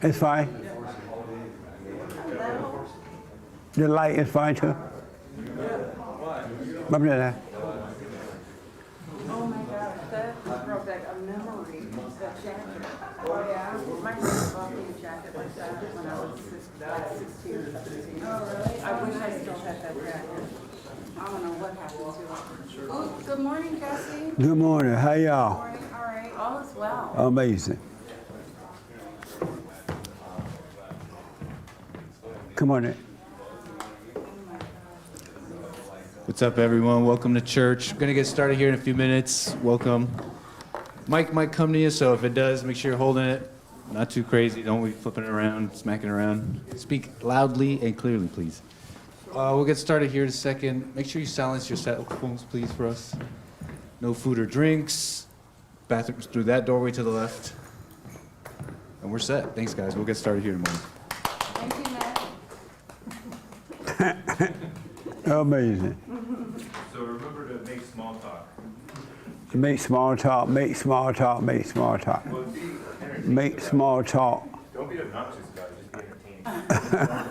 It's fine. The light is fine too. Oh my gosh, that brought back a memory of that jacket. Oh yeah? My friend bought me a jacket like that when I was 16 or 17. Oh really? I wish I still had that jacket. I don't know what happened to it. Oh, good morning, Jesse. Good morning. How y'all? Good morning. All right. All is well. Amazing. Come on in. What's up, everyone? Welcome to church. We're going to get started here in a few minutes. Welcome. Mic might come to you, so if it does, make sure you're holding it. Not too crazy. Don't be flipping it around, smacking it around. Speak loudly and clearly, please. We'll get started here in a second. Make sure you silence your cell phones, please, for us. No food or drinks. Bathrooms through that doorway to the left. And we're set. Thanks, guys. We'll get started here in a moment. Thank you, Matt. Amazing. So remember to make small talk. Make small talk, make small talk, make small talk. Make small talk. Don't be obnoxious, guys. Just be entertaining.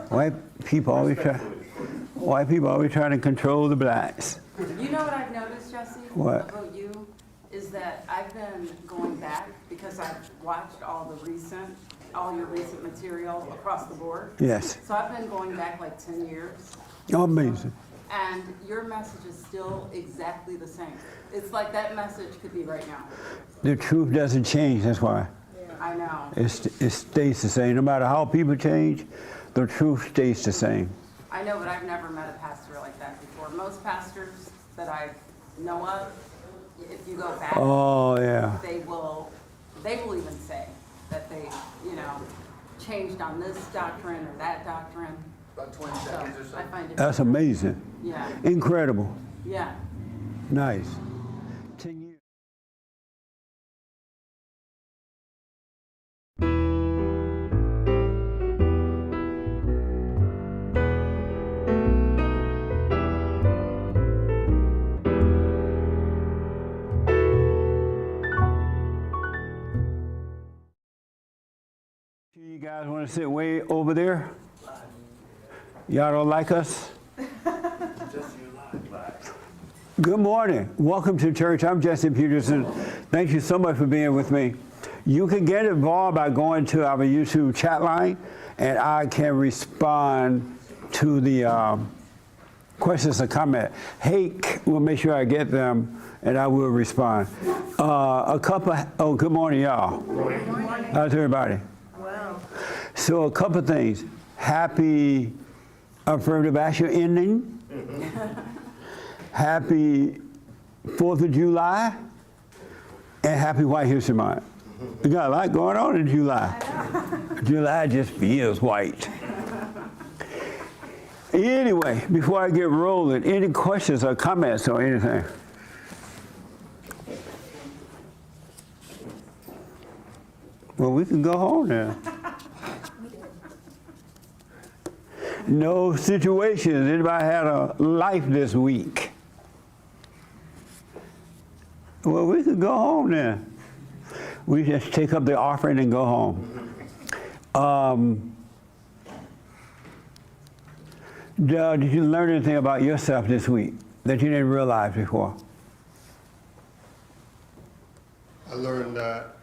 White people always trying to control the blacks. You know what I've noticed, Jesse? What? About you is that I've been going back because I've watched all your recent material across the board. Yes. So I've been going back like 10 years. Amazing. And your message is still exactly the same. It's like that message could be right now. The truth doesn't change, that's why. I know. It stays the same. No matter how people change, the truth stays the same. I know, but I've never met a pastor like that before. Most pastors that I know of, if you go back, Oh, yeah. they will even say that they, changed on this doctrine or that doctrine. About 20 seconds or so. I find it. That's amazing. Yeah, Incredible. yeah. Nice. 10 years. You guys want to sit way over there? Y'all don't like us? Good morning. Welcome to church. I'm Jesse Peterson. Thank you so much for being with me. You can get involved by going to our YouTube chat line, and I can respond to the questions and comments. Hake will make sure I get them, and I will respond. Good morning, y'all. Good morning. How's everybody? Well, So a couple of things. Happy Affirmative Action ending. Happy 4th of July. And happy White History Month. We got a lot going on in July. July just feels white. Anyway, before I get rolling, any questions or comments or anything? Well, we can go home now. No situations. Anybody had a life this week? Well, we could go home then. We just take up the offering and go home. Did you learn anything about yourself this week that you didn't realize before? I learned that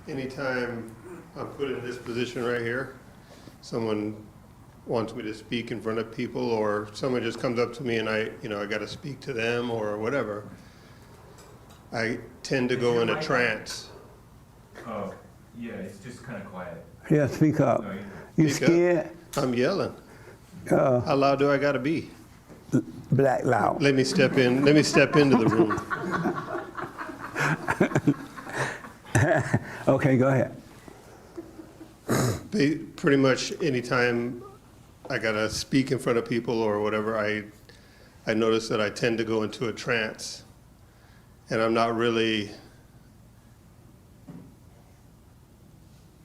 anytime I'm put in this position right here, someone wants me to speak in front of people, or someone just comes up to me and I got to speak to them or whatever, I tend to go in a trance. Oh, yeah, it's just kind of quiet. Yeah, speak up. You Speak up. scared? I'm yelling. How loud do I got to be? Black loud. Let me step in. Let me step into the room. Okay, go ahead. Pretty much anytime I gotta speak in front of people or whatever, I notice that I tend to go into a trance, and I'm not really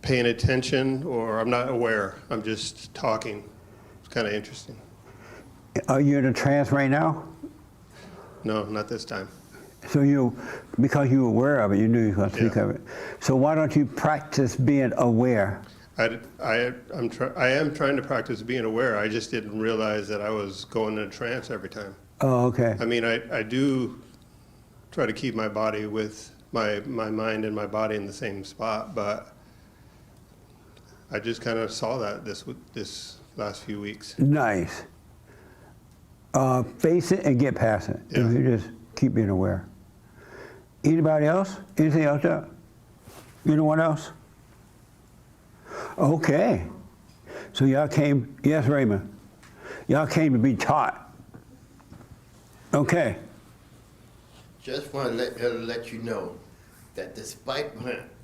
paying attention, or I'm not aware. I'm just talking. It's kind of interesting. Are you in a trance right now? No, not this time. So because you were aware of it, you knew you were going to speak Yeah. of it. So why don't you practice being aware? I am trying to practice being aware. I just didn't realize that I was going in a trance every time. Oh, okay. I mean, I do try to keep my body with my mind and my body in the same spot, but I just kind of saw that this last few weeks. Nice. Face it and get past it. Yeah. If you just keep being aware. Anybody else? Anything else there? Anyone else? Okay. So y'all came, yes, Raymond. Y'all came to be taught. Okay. Just want to let you know that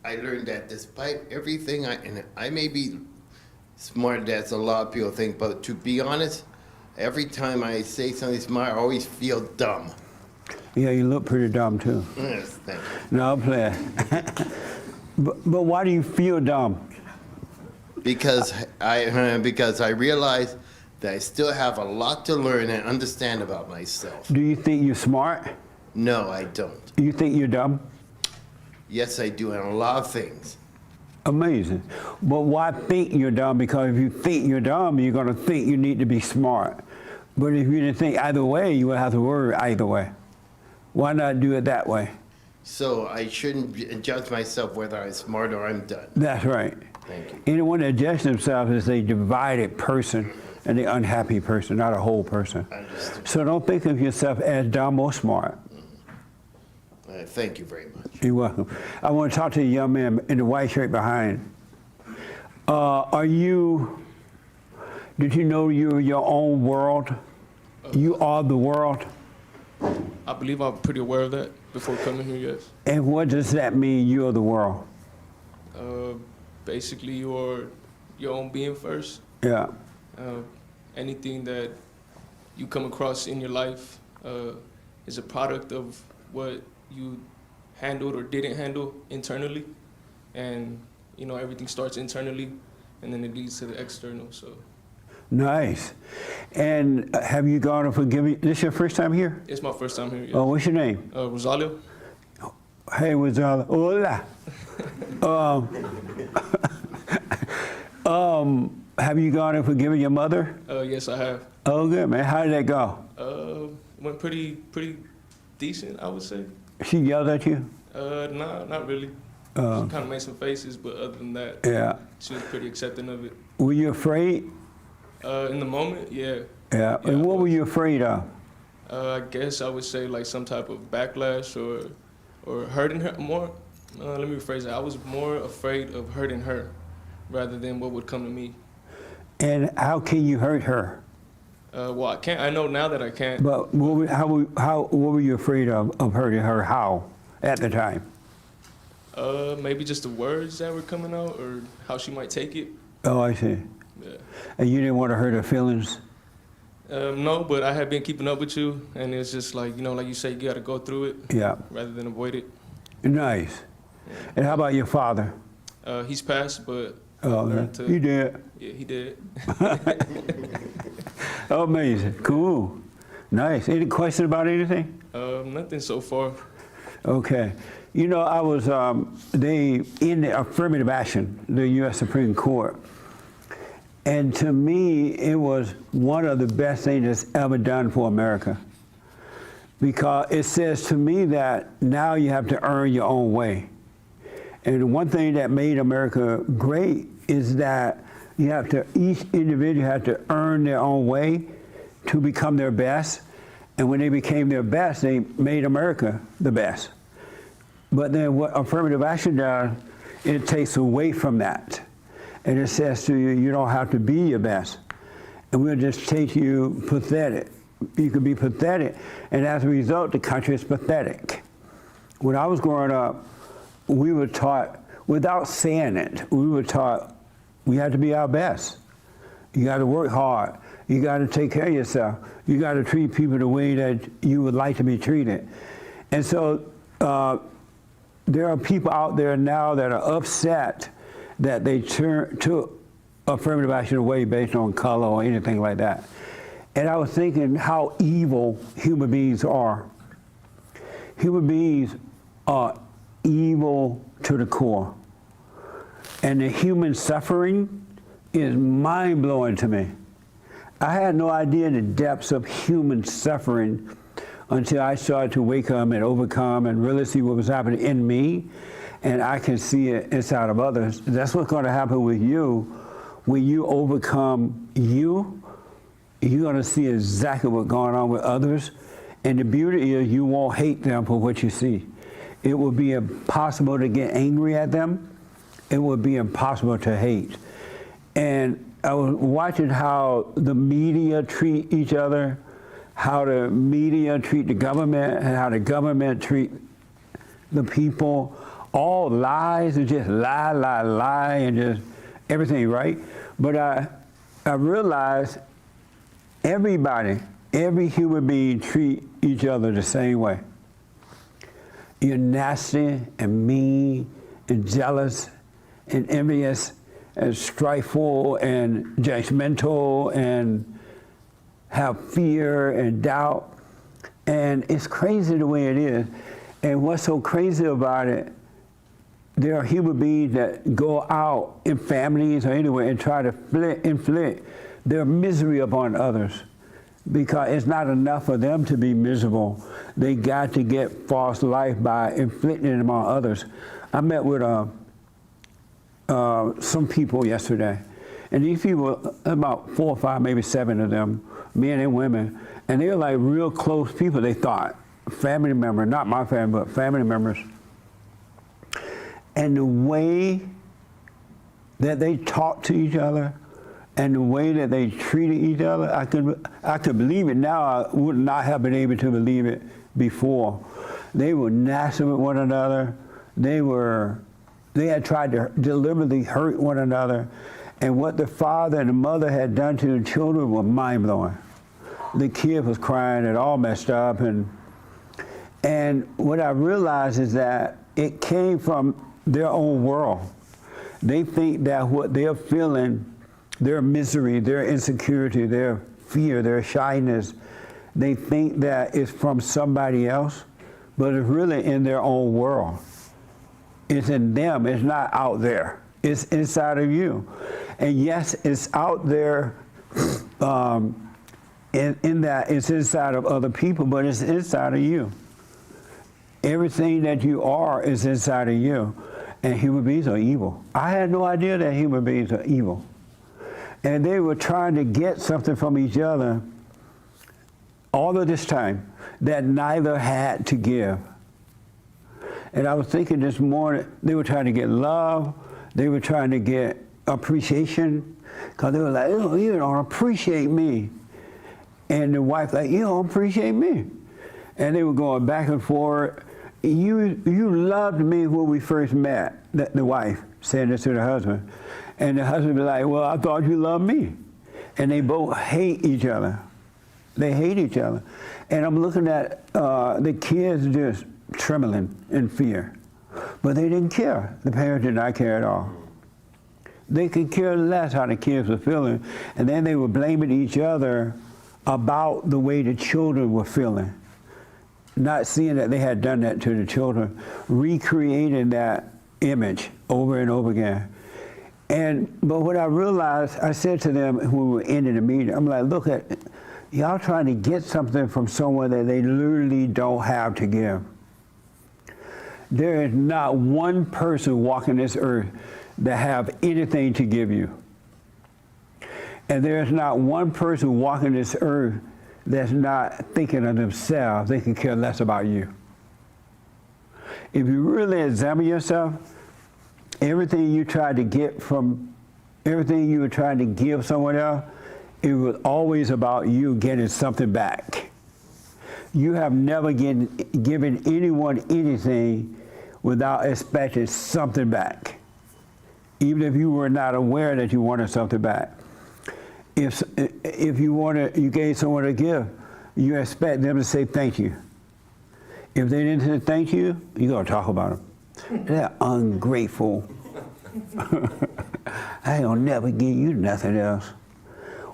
I learned that despite everything, and I may be smart as a lot of people think, but to be honest, every time I say something smart, I always feel dumb. Yeah, you look pretty dumb too. Yes, thank you. No, I'm playing. but why do you feel dumb? Because I realize that I still have a lot to learn and understand about myself. Do you think you're smart? No, I don't. You think you're dumb? Yes, I do, and a lot of things. Amazing. But why think you're dumb? Because if you think you're dumb, you're going to think you need to be smart. But if you didn't think either way, you would have to worry either way. Why not do it that way? So I shouldn't judge myself whether I'm smart or I'm done. That's right. Thank you. Anyone that judges themselves is a divided person and an unhappy person, not a whole person. Understood. So don't think of yourself as dumb or smart. Thank you very much. You're welcome. I want to talk to the young man in the white shirt behind. Did you know you're your own world? You are the world? I believe I'm pretty aware of that before coming here, yes. And what does that mean, you're the world? Basically, you're your own being first. Yeah. Anything that you come across in your life is a product of what you handled or didn't handle internally. And, everything starts internally, and then it leads to the external, so. Nice. And have you gone to forgiving? This your first time here? It's my first time here, yes. Oh, what's your name? Rosalio? Hey, Rosalio. Hola. Have you gone and forgiven your mother? Yes, I have. Oh, good, man. How did that go? Went pretty decent, I would say. She yelled at you? Nah, not really. She kind of made some faces, but other than that, Yeah. she was pretty accepting of it. Were you afraid? In the moment, yeah. Yeah. Yeah, And I what were was. you afraid of? I guess I would say like some type of backlash or hurting her more. Let me rephrase it. I was more afraid of hurting her rather than what would come to me. And how can you hurt her? Well, I can't. I know now that I can't. But what were you afraid of hurting her? How at the time? Maybe just the words that were coming out or how she might take it. Oh, I see. Yeah. And you didn't want to hurt her feelings? No, but I have been keeping up with you, and it's just like, like you say, you got to go through it Yeah. rather than avoid it. Nice. And how about your father? He's passed, but Oh, learned to- you did. Yeah, he did. Amazing. Cool. Nice. Any question about anything? Nothing so far. Okay. I was in the Affirmative Action, the U.S. Supreme Court. And to me, it was one of the best things that's ever done for America. Because it says to me that now you have to earn your own way. And one thing that made America great is that each individual had to earn their own way to become their best. And when they became their best, they made America the best. But then what affirmative action does, it takes away from that. And it says to you, you don't have to be your best. And we'll just take you pathetic. You could be pathetic. And as a result, the country is pathetic. When I was growing up, we were taught, without saying it, we were taught we had to be our best. You got to work hard. You got to take care of yourself. You got to treat people the way that you would like to be treated. And so there are people out there now that are upset that they took affirmative action away based on color or anything like that. And I was thinking how evil human beings are. Human beings are evil to the core. And the human suffering is mind-blowing to me. I had no idea the depths of human suffering until I started to wake up and overcome and really see what was happening in me, and I can see it inside of others. That's what's going to happen with you. When you overcome you, you're going to see exactly what's going on with others. And the beauty is you won't hate them for what you see. It will be impossible to get angry at them. It will be impossible to hate. And I was watching how the media treat each other, how the media treat the government, and how the government treat the people. All lies and just lie, lie, lie, and just everything, right? But I realized everybody, every human being treat each other the same way. You're nasty and mean and jealous and envious and strifeful and judgmental and have fear and doubt. And it's crazy the way it is. And what's so crazy about it, there are human beings that go out in families or anywhere and try to inflict their misery upon others because it's not enough for them to be miserable. They got to get false life by inflicting it on others. I met with some people yesterday, and these people, about 4 or 5, maybe 7 of them, men and women, and they were like real close people, they thought. Family members, not my family, but family members. And the way that they talked to each other and the way that they treated each other, I could believe it now. I would not have been able to believe it before. They were nasty with one another. They had tried to deliberately hurt one another. And what the father and the mother had done to the children was mind-blowing. The kid was crying and all messed up. And what I realized is that it came from their own world. They think that what they're feeling, their misery, their insecurity, their fear, their shyness, they think that it's from somebody else, but it's really in their own world. It's in them, it's not out there. It's inside of you. And yes, it's out there in that it's inside of other people, but it's inside of you. Everything that you are is inside of you. And human beings are evil. I had no idea that human beings are evil. And they were trying to get something from each other all of this time that neither had to give. And I was thinking this morning, they were trying to get love, they were trying to get appreciation, because they were like, oh, you don't appreciate me. And the wife like, you don't appreciate me. And they were going back and forth. You loved me when we first met, the wife said this to the husband. And the husband be like, well, I thought you loved me. And they both hate each other. They hate each other. And I'm looking at the kids just trembling in fear. But they didn't care. The parents did not care at all. They could care less how the kids were feeling. And then they were blaming each other about the way the children were feeling. Not seeing that they had done that to the children, recreating that image over and over again. But what I realized, I said to them when we were ending the meeting, I'm like, look at, y'all trying to get something from someone that they literally don't have to give. There is not one person walking this earth that have anything to give you. And there is not one person walking this earth that's not thinking of themselves. They can care less about you. If you really examine yourself, everything you tried to get from, everything you were trying to give someone else, it was always about you getting something back. You have never given anyone anything without expecting something back, even if you were not aware that you wanted something back. If you gave someone a gift, you expect them to say thank you. If they didn't say thank you, you're going to talk about them. They're ungrateful. I ain't gonna never give you nothing else.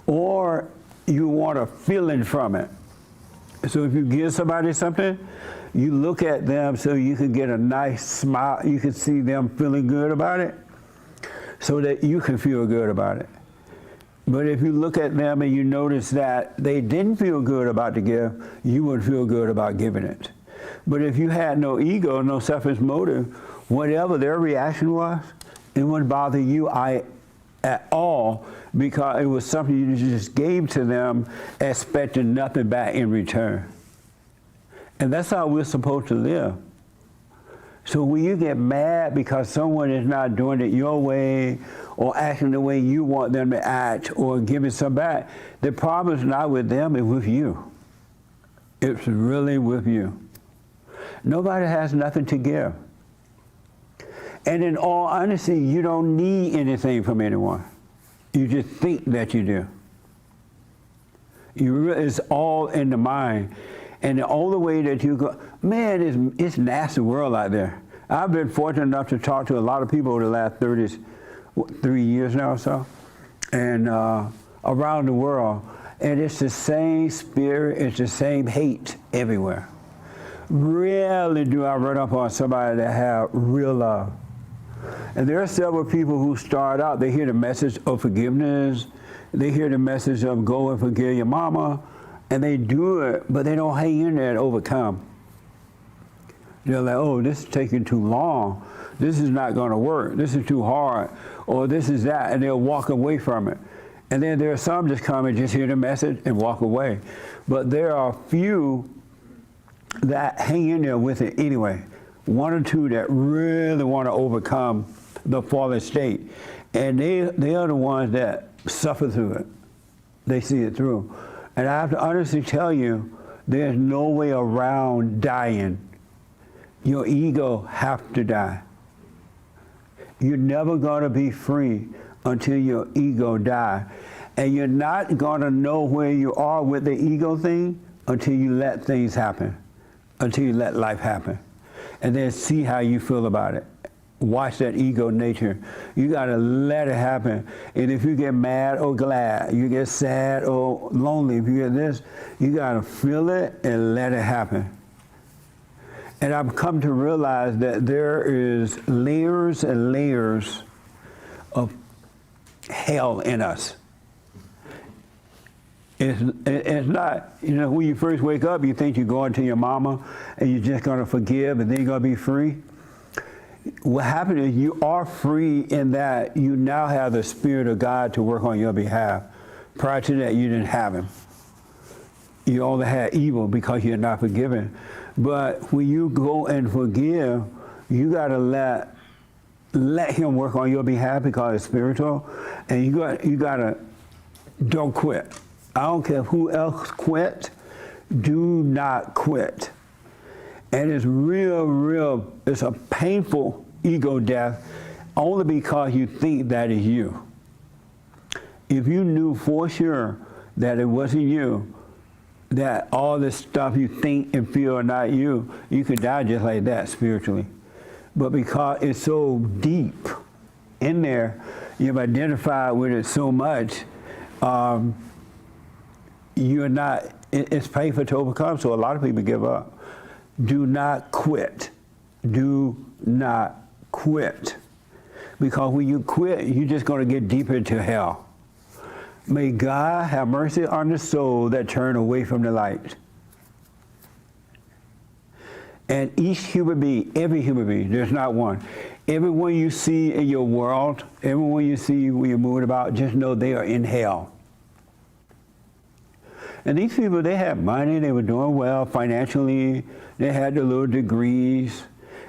Or you want a feeling from it. So if you give somebody something, You look at them so you can get a nice smile. You can see them feeling good about it so that you can feel good about it. But if you look at them and you notice that they didn't feel good about the gift, you would feel good about giving it. But if you had no ego, no selfish motive, whatever their reaction was, it wouldn't bother you at all, because it was something you just gave to them expecting nothing back in return. And that's how we're supposed to live. So when you get mad because someone is not doing it your way or acting the way you want them to act or giving some back, the problem is not with them, it's with you. It's really with you. Nobody has nothing to give. And in all honesty, you don't need anything from anyone. You just think that you do. It's all in the mind. And the only way that you go, man, it's a nasty world out there. I've been fortunate enough to talk to a lot of people over the last 3 years now or so, and around the world. And it's the same spirit, it's the same hate everywhere. Rarely do I run up on somebody that have real love. And there are several people who start out, they hear the message of forgiveness, they hear the message of go and forgive your mama, and they do it, but they don't hang in there and overcome. They're like, oh, this is taking too long. This is not going to work. This is too hard. Or this is that, and they'll walk away from it. And then there are some just come and just hear the message and walk away. But there are few that hang in there with it anyway. One or two that really want to overcome the fallen state. And they are the ones that suffer through it. They see it through. And I have to honestly tell you, there's no way around dying. Your ego has to die. You're never going to be free until your ego dies. And you're not going to know where you are with the ego thing until you let things happen, until you let life happen. And then see how you feel about it. Watch that ego nature. You got to let it happen. And if you get mad or glad, you get sad or lonely, if you get this, you got to feel it and let it happen. And I've come to realize that there is layers and layers of hell in us. It's not, when you first wake up, you think you're going to your mama and you're just going to forgive and then you're going to be free. What happened is you are free in that you now have the Spirit of God to work on your behalf. Prior to that, you didn't have Him. You only had evil because you're not forgiven. But when you go and forgive, you got to let Him work on your behalf because it's spiritual. And you got to don't quit. I don't care who else quit. Do not quit. And it's real, it's a painful ego death only because you think that is you. If you knew for sure that it wasn't you, that all this stuff you think and feel are not you, you could die just like that spiritually. But because it's so deep in there, you've identified with it so much, it's painful to overcome, so a lot of people give up. Do not quit. Do not quit. Because when you quit, you're just going to get deeper into hell. May God have mercy on the soul that turn away from the light. And each human being, every human being, there's not one. Everyone you see in your world, everyone you see when you're moving about, just know they are in hell. And these people, they had money, they were doing well financially, they had their little degrees.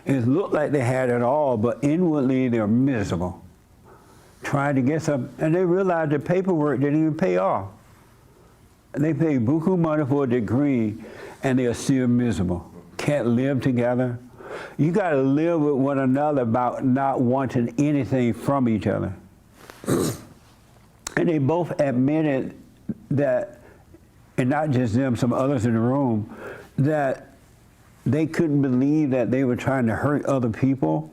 It looked like they had it all, but inwardly they're miserable. Trying to get some, and they realized the paperwork didn't even pay off. They paid buku money for a degree, and they're still miserable. Can't live together. You got to live with one another about not wanting anything from each other. And they both admitted that, and not just them, some others in the room, that they couldn't believe that they were trying to hurt other people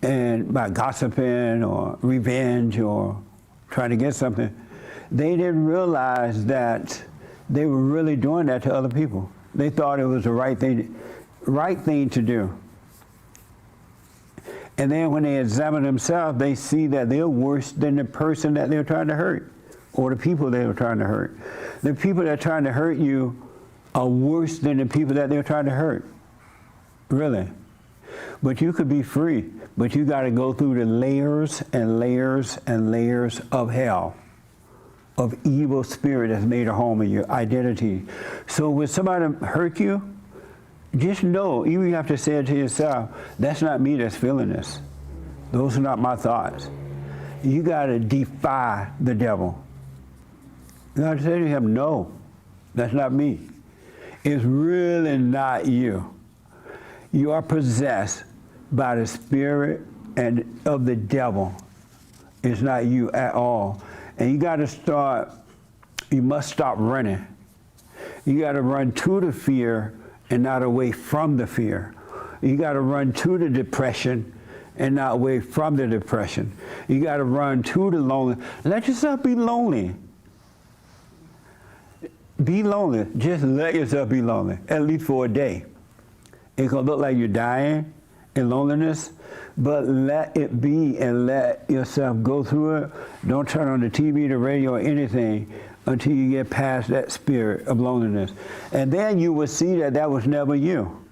and by gossiping or revenge or trying to get something. They didn't realize that they were really doing that to other people. They thought it was the right thing right thing to do. And then when they examine themselves, they see that they're worse than the person that they're trying to hurt, or the people they were trying to hurt. The people that are trying to hurt you are worse than the people that they're trying to hurt. Really. But you could be free, but you got to go through the layers and layers and layers of hell, of evil spirit that's made a home in your identity. So when somebody hurt you, just know, even you have to say it to yourself, that's not me that's feeling this. Those are not my thoughts. You got to defy the devil. You got to say to him, no, that's not me. It's really not you. You are possessed by the spirit and of the devil. It's not you at all. And you got to start, you must stop running. You got to run to the fear and not away from the fear. You got to run to the depression and not away from the depression. You got to run to the lonely. Let yourself be lonely. Be lonely. Just let yourself be lonely, at least for a day. It's going to look like you're dying in loneliness, but let it be and let yourself go through it. Don't turn on the TV, the radio, or anything until you get past that spirit of loneliness. And then you will see that that was never you.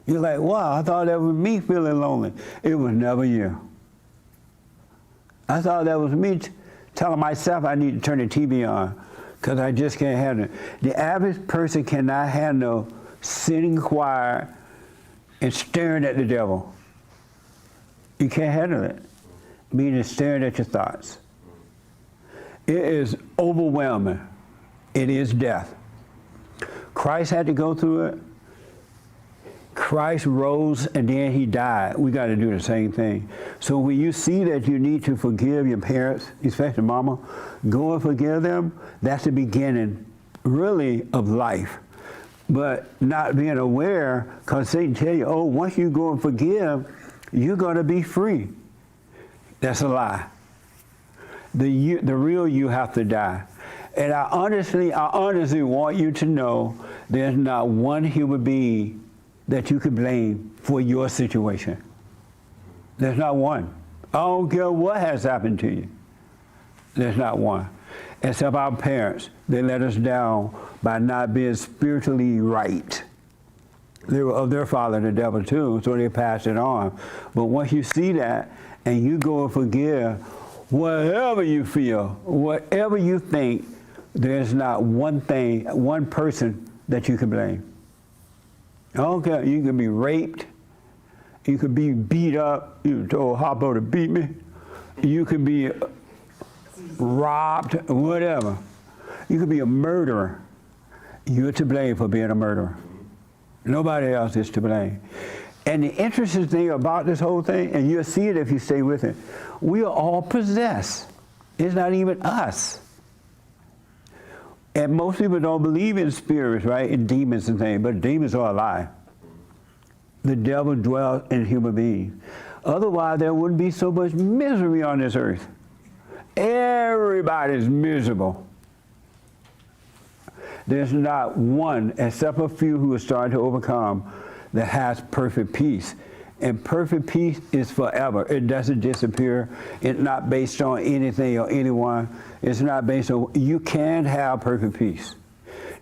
You're like, wow, I thought that was me feeling lonely. It was never you. I thought that was me telling myself I need to turn the TV on because I just can't handle it. The average person cannot handle sitting quiet and staring at the devil. You can't handle it, meaning staring at your thoughts. It is overwhelming. It is death. Christ had to go through it. Christ rose and then he died. We got to do the same thing. So when you see that you need to forgive your parents, especially mama, go and forgive them. That's the beginning, really, of life. But not being aware, because Satan tell you, oh, once you go and forgive, you're going to be free. That's a lie. The real you have to die. And I honestly want you to know there's not one human being that you could blame for your situation. There's not one. I don't care what has happened to you. There's not one. Except our parents. They let us down by not being spiritually right. They were of their father, the devil, too, so they passed it on. But once you see that and you go and forgive, whatever you feel, whatever you think, there's not one thing, one person that you can blame. Okay, you can be raped, you could be beat up, you told Harpo to beat me, you could be robbed, whatever. You could be a murderer. You're to blame for being a murderer. Nobody else is to blame. And the interesting thing about this whole thing, and you'll see it if you stay with it, we are all possessed. It's not even us. And most people don't believe in spirits, right, in demons and things, but demons are alive. The devil dwells in human beings. Otherwise, there wouldn't be so much misery on this earth. Everybody's miserable. There's not one, except a few who are starting to overcome, that has perfect peace. And perfect peace is forever. It doesn't disappear. It's not based on anything or anyone. It's not based on, you can have perfect peace.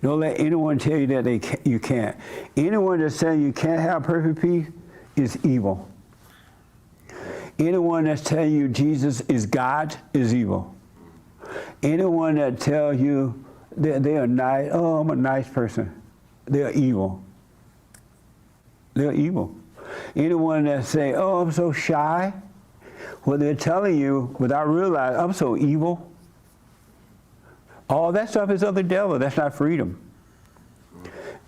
Don't let anyone tell you that you can't. Anyone that says you can't have perfect peace is evil. Anyone that's telling you Jesus is God is evil. Anyone that tells you they are nice, oh, I'm a nice person, they are evil. They're evil. Anyone that say, oh, I'm so shy, well, they're telling you without realizing, I'm so evil. All that stuff is of the devil. That's not freedom.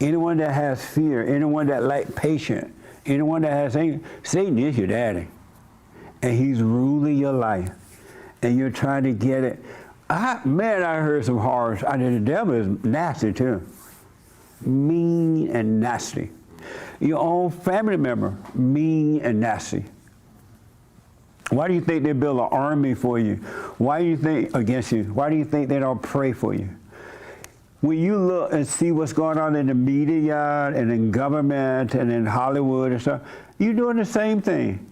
Anyone that has fear, anyone that lacks patience, anyone that has anger, Satan is your daddy. And he's ruling your life. And you're trying to get it. I heard some horrors. The devil is nasty too. Mean and nasty. Your own family member, mean and nasty. Why do you think they build an army for you? Why do you think against you? Why do you think they don't pray for you? when you look and see what's going on in the media and in government and in Hollywood and stuff, you're doing the same thing.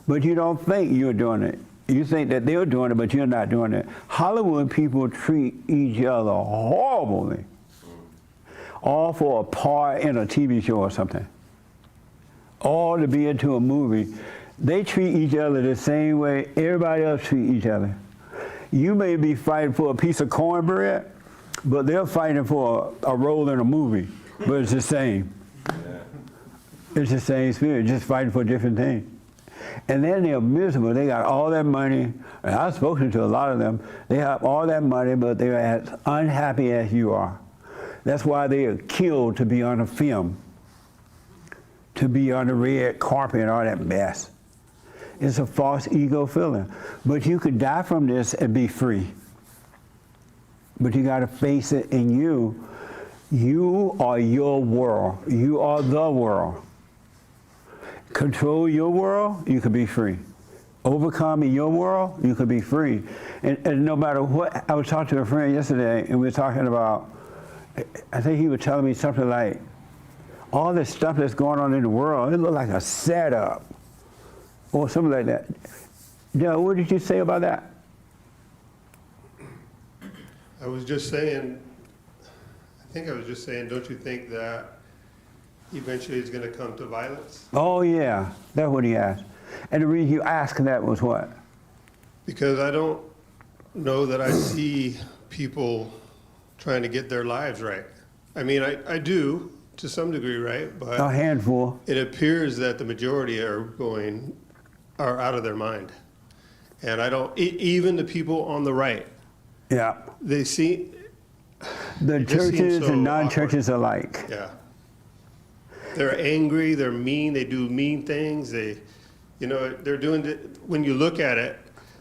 But you don't think you're doing it. You think that they're doing it, but you're not doing it. Hollywood people treat each other horribly, all for a part in a TV show or something, all to be into a movie. They treat each other the same way everybody else treats each other. You may be fighting for a piece of cornbread, but they're fighting for a role in a movie, but it's the same. It's the same spirit, just fighting for different things. And then they're miserable. They got all that money. And I've spoken to a lot of them. They have all that money, but they're as unhappy as you are. That's why they are killed to be on a film, to be on the red carpet and all that mess. It's a false ego feeling. But you could die from this and be free. But you got to face it in you. You are your world. You are the world. Control your world, you could be free. Overcome in your world, you could be free. And no matter what, I was talking to a friend yesterday, and we were talking about, I think he was telling me something like, all this stuff that's going on in the world, it looked like a setup, or something like that. Joe, what did you say about that? I was just saying, don't you think that eventually it's going to come to violence? Oh yeah, that's what he asked. And the reason you asked that was what? Because I don't know that I see people trying to get their lives right. I mean, I do to some degree, right? But A handful. it appears that the majority are out of their mind. And I don't, even the people on the right, Yeah. they see, The It just seems churches so and non-churches alike. yeah. They're angry, they're mean, they do mean things, they're doing, when you look at it,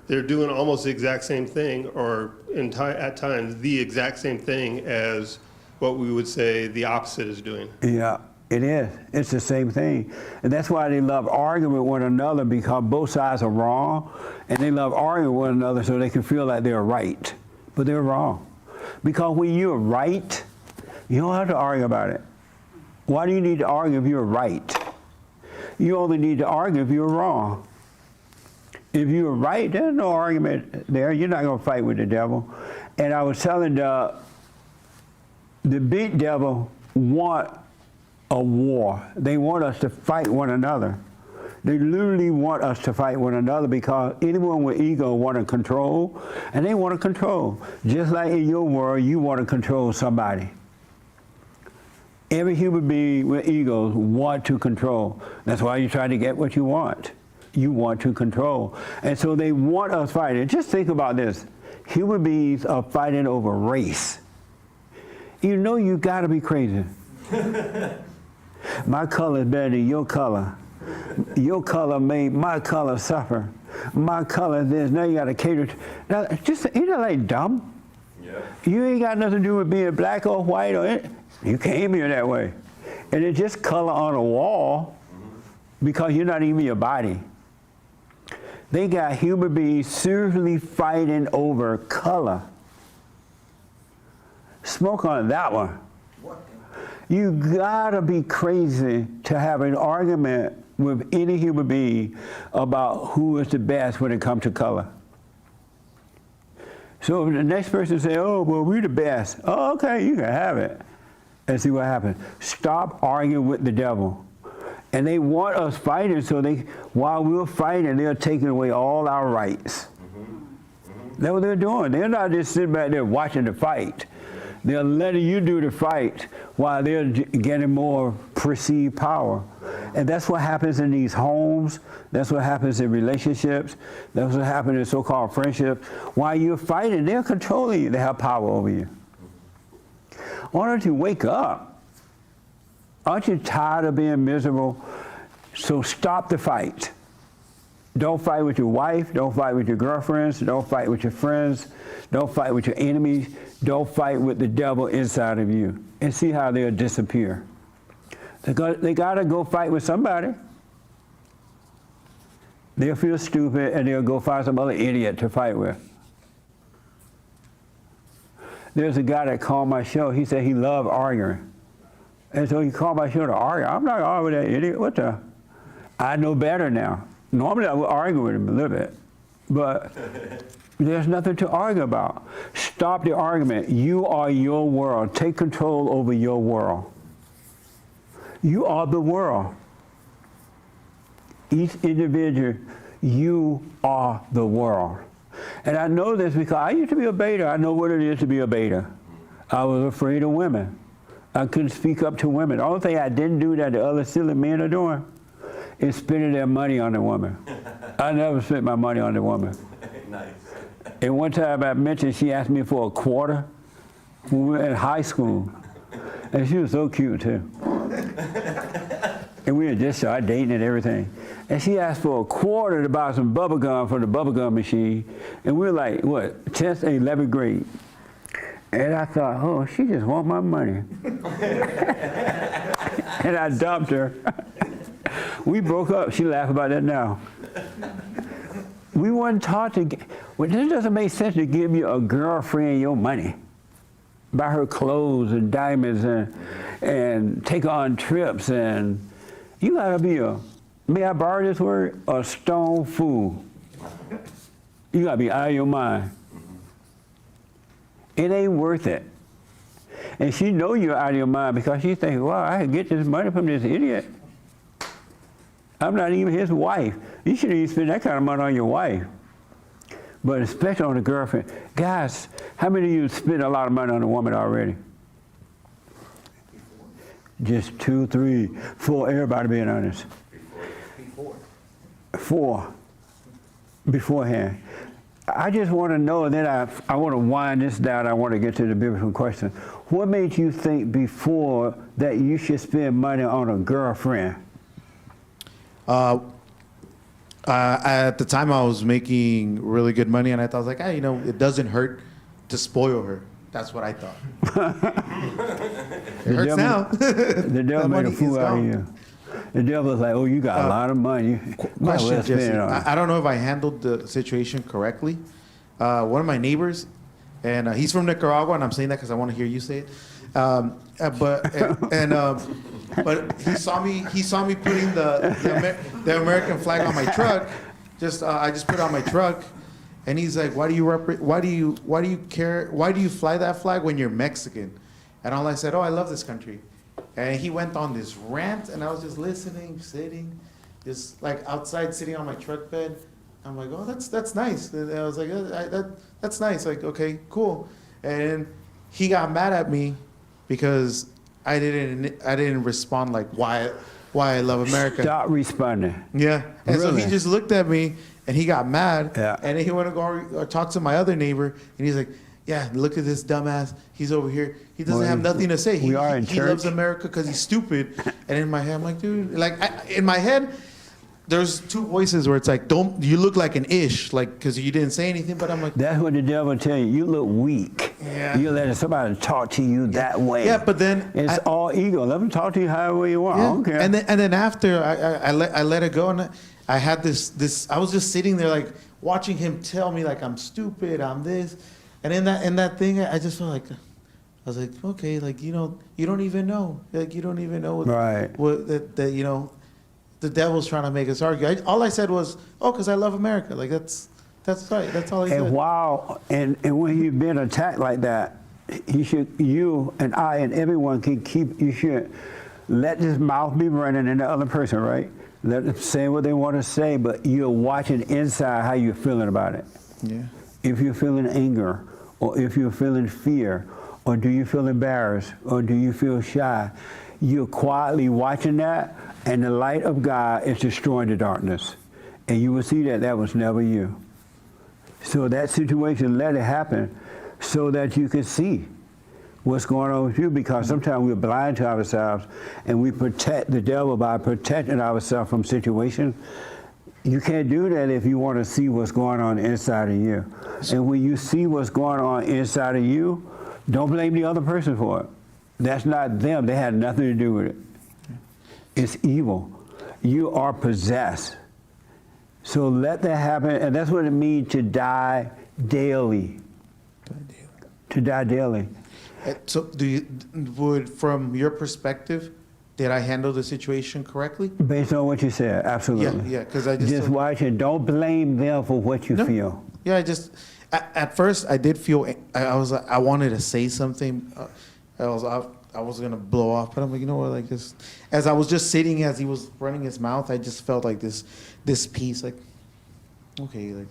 they're doing almost the exact same thing, or at times, the exact same thing as what we would say the opposite is doing. Yeah, it is. It's the same thing. And that's why they love arguing with one another, because both sides are wrong, and they love arguing with one another so they can feel like they're right, but they're wrong. Because when you're right, you don't have to argue about it. Why do you need to argue if you're right? You only need to argue if you're wrong. If you're right, there's no argument there. You're not going to fight with the devil. And I was telling the big devil want a war. They want us to fight one another. They literally want us to fight one another, because anyone with ego want to control, and they want to control. Just like in your world, you want to control somebody. Every human being with egos want to control. That's why you try to get what you want. You want to control. And so they want us fighting. Just think about this. Human beings are fighting over race. You know you got to be crazy. My color is better than your color. Your color made my color suffer. My color is this. Now you got to cater to. Now, just, isn't that like dumb? Yeah. You ain't got nothing to do with being black or white or anything. You came here that way. And it's just color on a wall, because you're not even your body. They got human beings seriously fighting over color. Smoke on that one. You gotta be crazy to have an argument with any human being about who is the best when it comes to color. So if the next person say, oh, well, we're the best. Oh, okay, you can have it. And see what happens. Stop arguing with the devil. And they want us fighting, so while we're fighting, they're taking away all our rights. That's what they're doing. They're not just sitting back there watching the fight. They're letting you do the fight while they're getting more perceived power. And that's what happens in these homes. That's what happens in relationships. That's what happens in so-called friendships. While you're fighting, they're controlling you. They have power over you. Why don't you wake up? Aren't you tired of being miserable? So stop the fight. Don't fight with your wife. Don't fight with your girlfriends. Don't fight with your friends. Don't fight with your enemies. Don't fight with the devil inside of you. And see how they'll disappear. They got to go fight with somebody. They'll feel stupid, and they'll go find some other idiot to fight with. There's a guy that called my show. He said he loved arguing. And so he called my show to argue. I'm not arguing with that idiot. What the? I know better now. Normally I would argue with him a little bit. But there's nothing to argue about. Stop the argument. You are your world. Take control over your world. You are the world. Each individual, you are the world. And I know this because I used to be a beta. I know what it is to be a beta. I was afraid of women. I couldn't speak up to women. The only thing I didn't do that the other silly men are doing is spending their money on the woman. I never spent my money on the woman. Nice. And one time I mentioned she asked me for a quarter when we were in high school. And she was so cute too. And we had just started dating and everything. And she asked for a quarter to buy some bubble gum from the bubble gum machine. And we were like, what, 10th and 11th grade. And I thought, oh, she just want my money. And I dumped her. We broke up. She laughed about that now. We weren't taught to, well, this doesn't make sense to give you a girlfriend your money. Buy her clothes and diamonds and take her on trips. And you gotta be a, may I borrow this word? A stone fool. You gotta be out of your mind. It ain't worth it. And she know you're out of your mind because she thinks, wow, I can get this money from this idiot. I'm not even his wife. You shouldn't even spend that kind of money on your wife. But especially on a girlfriend. Guys, how many of you spent a lot of money on a woman already? Just 2, 3, 4, everybody being honest. Before. 4 beforehand. I just want to know, and then I want to wind this down. I want to get to the biblical question. What made you think before that you should spend money on a girlfriend? At the time, I was making really good money, and I thought, like, hey, you know, it doesn't hurt to spoil her. That's what I thought. It hurts now. The devil made a fool out of you. The devil's like, oh, you got a lot of money. Question, Jesse. I don't know if I handled the situation correctly. One of my neighbors, and he's from Nicaragua, and I'm saying that because I want to hear you say it. But he saw me putting the American flag on my truck. I just put it on my truck, and he's like, why do you fly that flag when you're Mexican? And all I said, oh, I love this country. And he went on this rant, and I was just listening, sitting, just like outside, sitting on my truck bed. I'm like, oh, that's nice. And I was like, that's nice. Like, okay, cool. And he got mad at me because I didn't respond like why I love America. Stop responding. Yeah. And Really? so he just looked at me and he got mad. Yeah. And then he went to go talk to my other neighbor, and he's like, yeah, look at this dumbass. He's over here. He doesn't have nothing to say. He loves America because he's stupid. And in my head, I'm like, dude, in my head, there's two voices where it's like, you look like an ish, like, because you didn't say anything. But I'm like, that's what the devil tell you. You look weak. Yeah. You let somebody talk to you that way. yeah, but then It's all ego. Let them talk to you however you want. I don't care. And then after I let it go, and I had this. I was just sitting there like watching him tell me like I'm stupid, I'm this, and in that thing, I just felt like I was like, okay, like you don't even know, like you don't even know what that you know, the devil's trying to make us argue. All I said was, oh, because I love America. Like that's right. That's all I said. And when you've been attacked like that, you and I and everyone you should let this mouth be running in the other person, right? Let them say what they want to say, but you're watching inside how you're feeling about it. Yeah. If you're feeling anger, or if you're feeling fear, or do you feel embarrassed, or do you feel shy, you're quietly watching that, and the light of God is destroying the darkness. And you will see that was never you. So that situation, let it happen so that you can see what's going on with you, because sometimes we're blind to ourselves and we protect the devil by protecting ourselves from situations. You can't do that if you want to see what's going on inside of you. And when you see what's going on inside of you, don't blame the other person for it. That's not them. They had nothing to do with it. It's evil. You are possessed. So let that happen, and that's what it means to die daily. to die daily. So from your perspective, did I handle the situation correctly? Based on what you said, absolutely. Yeah, because I just watch it. Don't blame them for what you No. feel. Yeah, at first I did feel, I was like, I wanted to say something. I was gonna blow off, but I'm like, you know what, like this, as I was just sitting, as he was running his mouth, I just felt like this peace, like, okay, like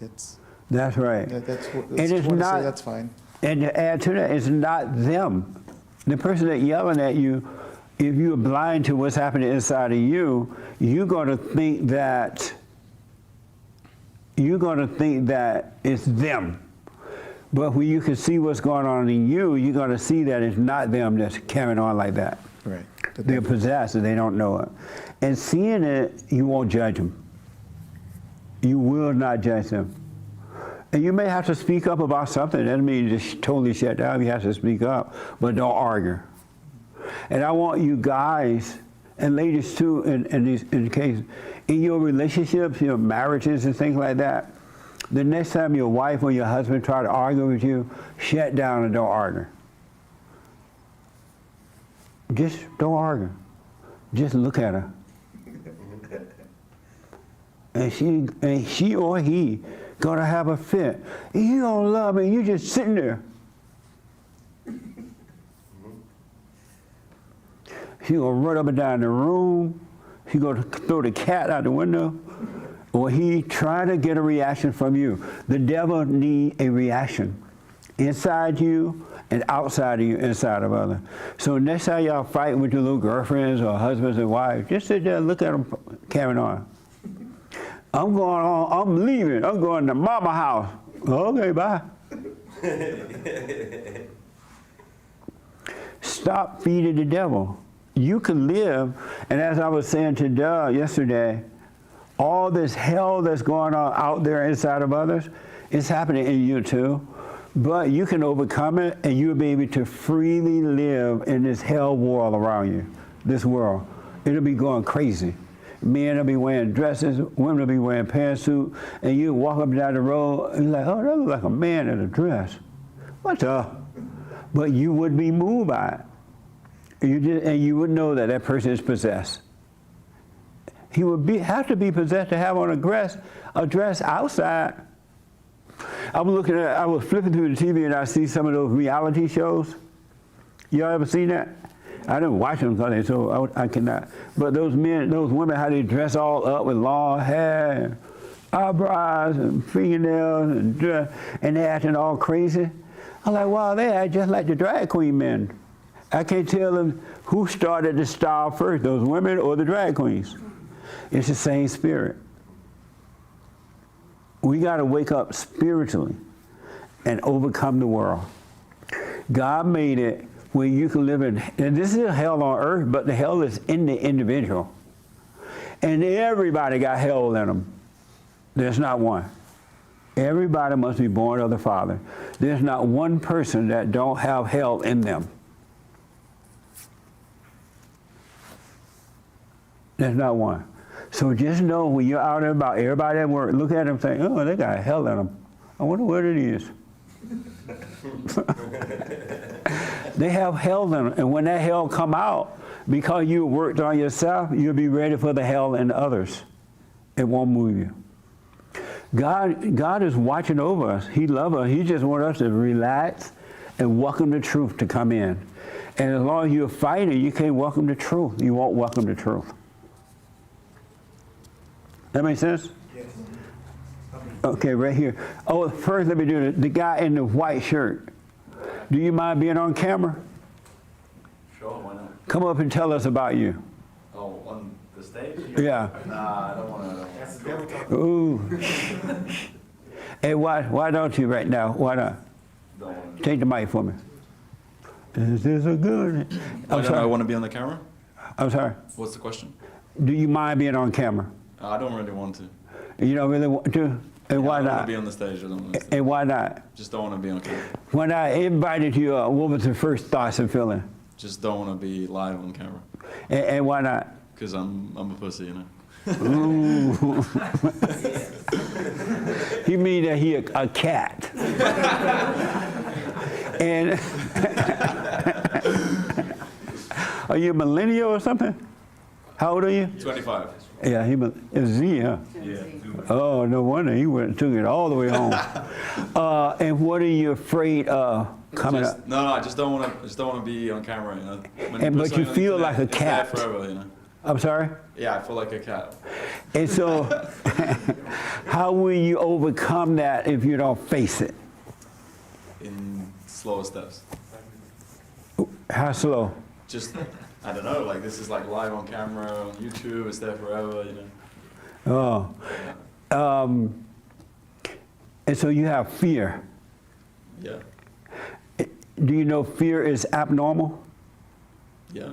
That's right. that's what, And it's not, say, that's fine. And to add to that, it's not them. The person that yelling at you, if you're blind to what's happening inside of you, you're gonna think that it's them. But when you can see what's going on in you, you're going to see that it's not them that's carrying on like that. Right. They're possessed and they don't know it. And seeing it, you won't judge them. You will not judge them. And you may have to speak up about something. That doesn't mean you just totally shut down. You have to speak up, but don't argue. And I want you guys, and ladies too, in case, in your relationships, your marriages and things like that, the next time your wife or your husband try to argue with you, shut down and don't argue. Just don't argue. Just look at her. And she or he gonna have a fit. You don't love me, you just sitting there. She gonna run up and down the room. She gonna throw the cat out the window. Or he trying to get a reaction from you. The devil need a reaction inside you and outside of you, inside of others. So next time y'all fight with your little girlfriends or husbands and wives, just sit there and look at them carrying on. I'm going on, I'm leaving, I'm going to mama house. Okay, bye. Stop feeding the devil. You can live, and as I was saying to Doug yesterday, all this hell that's going on out there inside of others, it's happening in you too. But you can overcome it, and you'll be able to freely live in this hell world around you, this world. It'll be going crazy. Men will be wearing dresses, women will be wearing pantsuits, and you walk up down the road, and you're like, oh, that looks like a man in a dress. What the? But you would be moved by it. And you would know that that person is possessed. He would have to be possessed to have on a dress outside. I was flipping through the TV and I see some of those reality shows. Y'all ever seen that? I didn't watch them so I cannot. But those men, those women, how they dress all up with long hair, and eyebrows and fingernails, and they acting all crazy. I'm like, wow, they act just like the drag queen men. I can't tell them who started the style first, those women or the drag queens. It's the same spirit. We got to wake up spiritually and overcome the world. God made it where you can live in, and this is hell on earth, but the hell is in the individual. And everybody got hell in them. There's not one. Everybody must be born of the Father. There's not one person that don't have hell in them. There's not one. So just know when you're out and about, everybody at work, look at them and say, oh, they got hell in them. I wonder what it is. They have hell in them. And when that hell come out, because you worked on yourself, you'll be ready for the hell in others. It won't move you. God is watching over us. He loves us. He just wants us to relax and welcome the truth to come in. And as long as you're fighting, you can't welcome the truth. You won't welcome the truth. That make sense? Yes. Okay, right here. Oh, first let me do it. The guy in the white shirt. Do you mind being on camera? Sure, why not? Come up and tell us about you. Oh, on the stage? Yeah. Nah, I don't want to. Ooh. Hey, why don't you right now? Why not? Don't want to. Take the mic for me. Is this a good? Why don't I want to be on the camera? I'm sorry. What's the question? Do you mind being on camera? I don't really want to. You don't really want to? And why I don't want not? to be on the stage. I don't want to. And why not? Just don't want to be on camera. When I invited you, what was the first thoughts and feeling? Just don't want to be live on camera. And why not? Because I'm a pussy, you know. Ooh. He mean that he a cat. And are you a millennial or something? How old are you? 25. Yeah, it's Z, huh? Yeah. Oh, no wonder he went and took it all the way home. And what are you afraid of coming up? No, I just don't want to be on camera. You know? When But put you something on the feel like a internet, it's there cat. forever, you know? I'm sorry? Yeah, I feel like a cat. And so, how will you overcome that if you don't face it? In slower steps. How slow? Just, I don't know, like this is like live on camera, on YouTube, it's there forever, you know? Oh. And so you have fear. Yeah, Do you know fear is abnormal? yeah.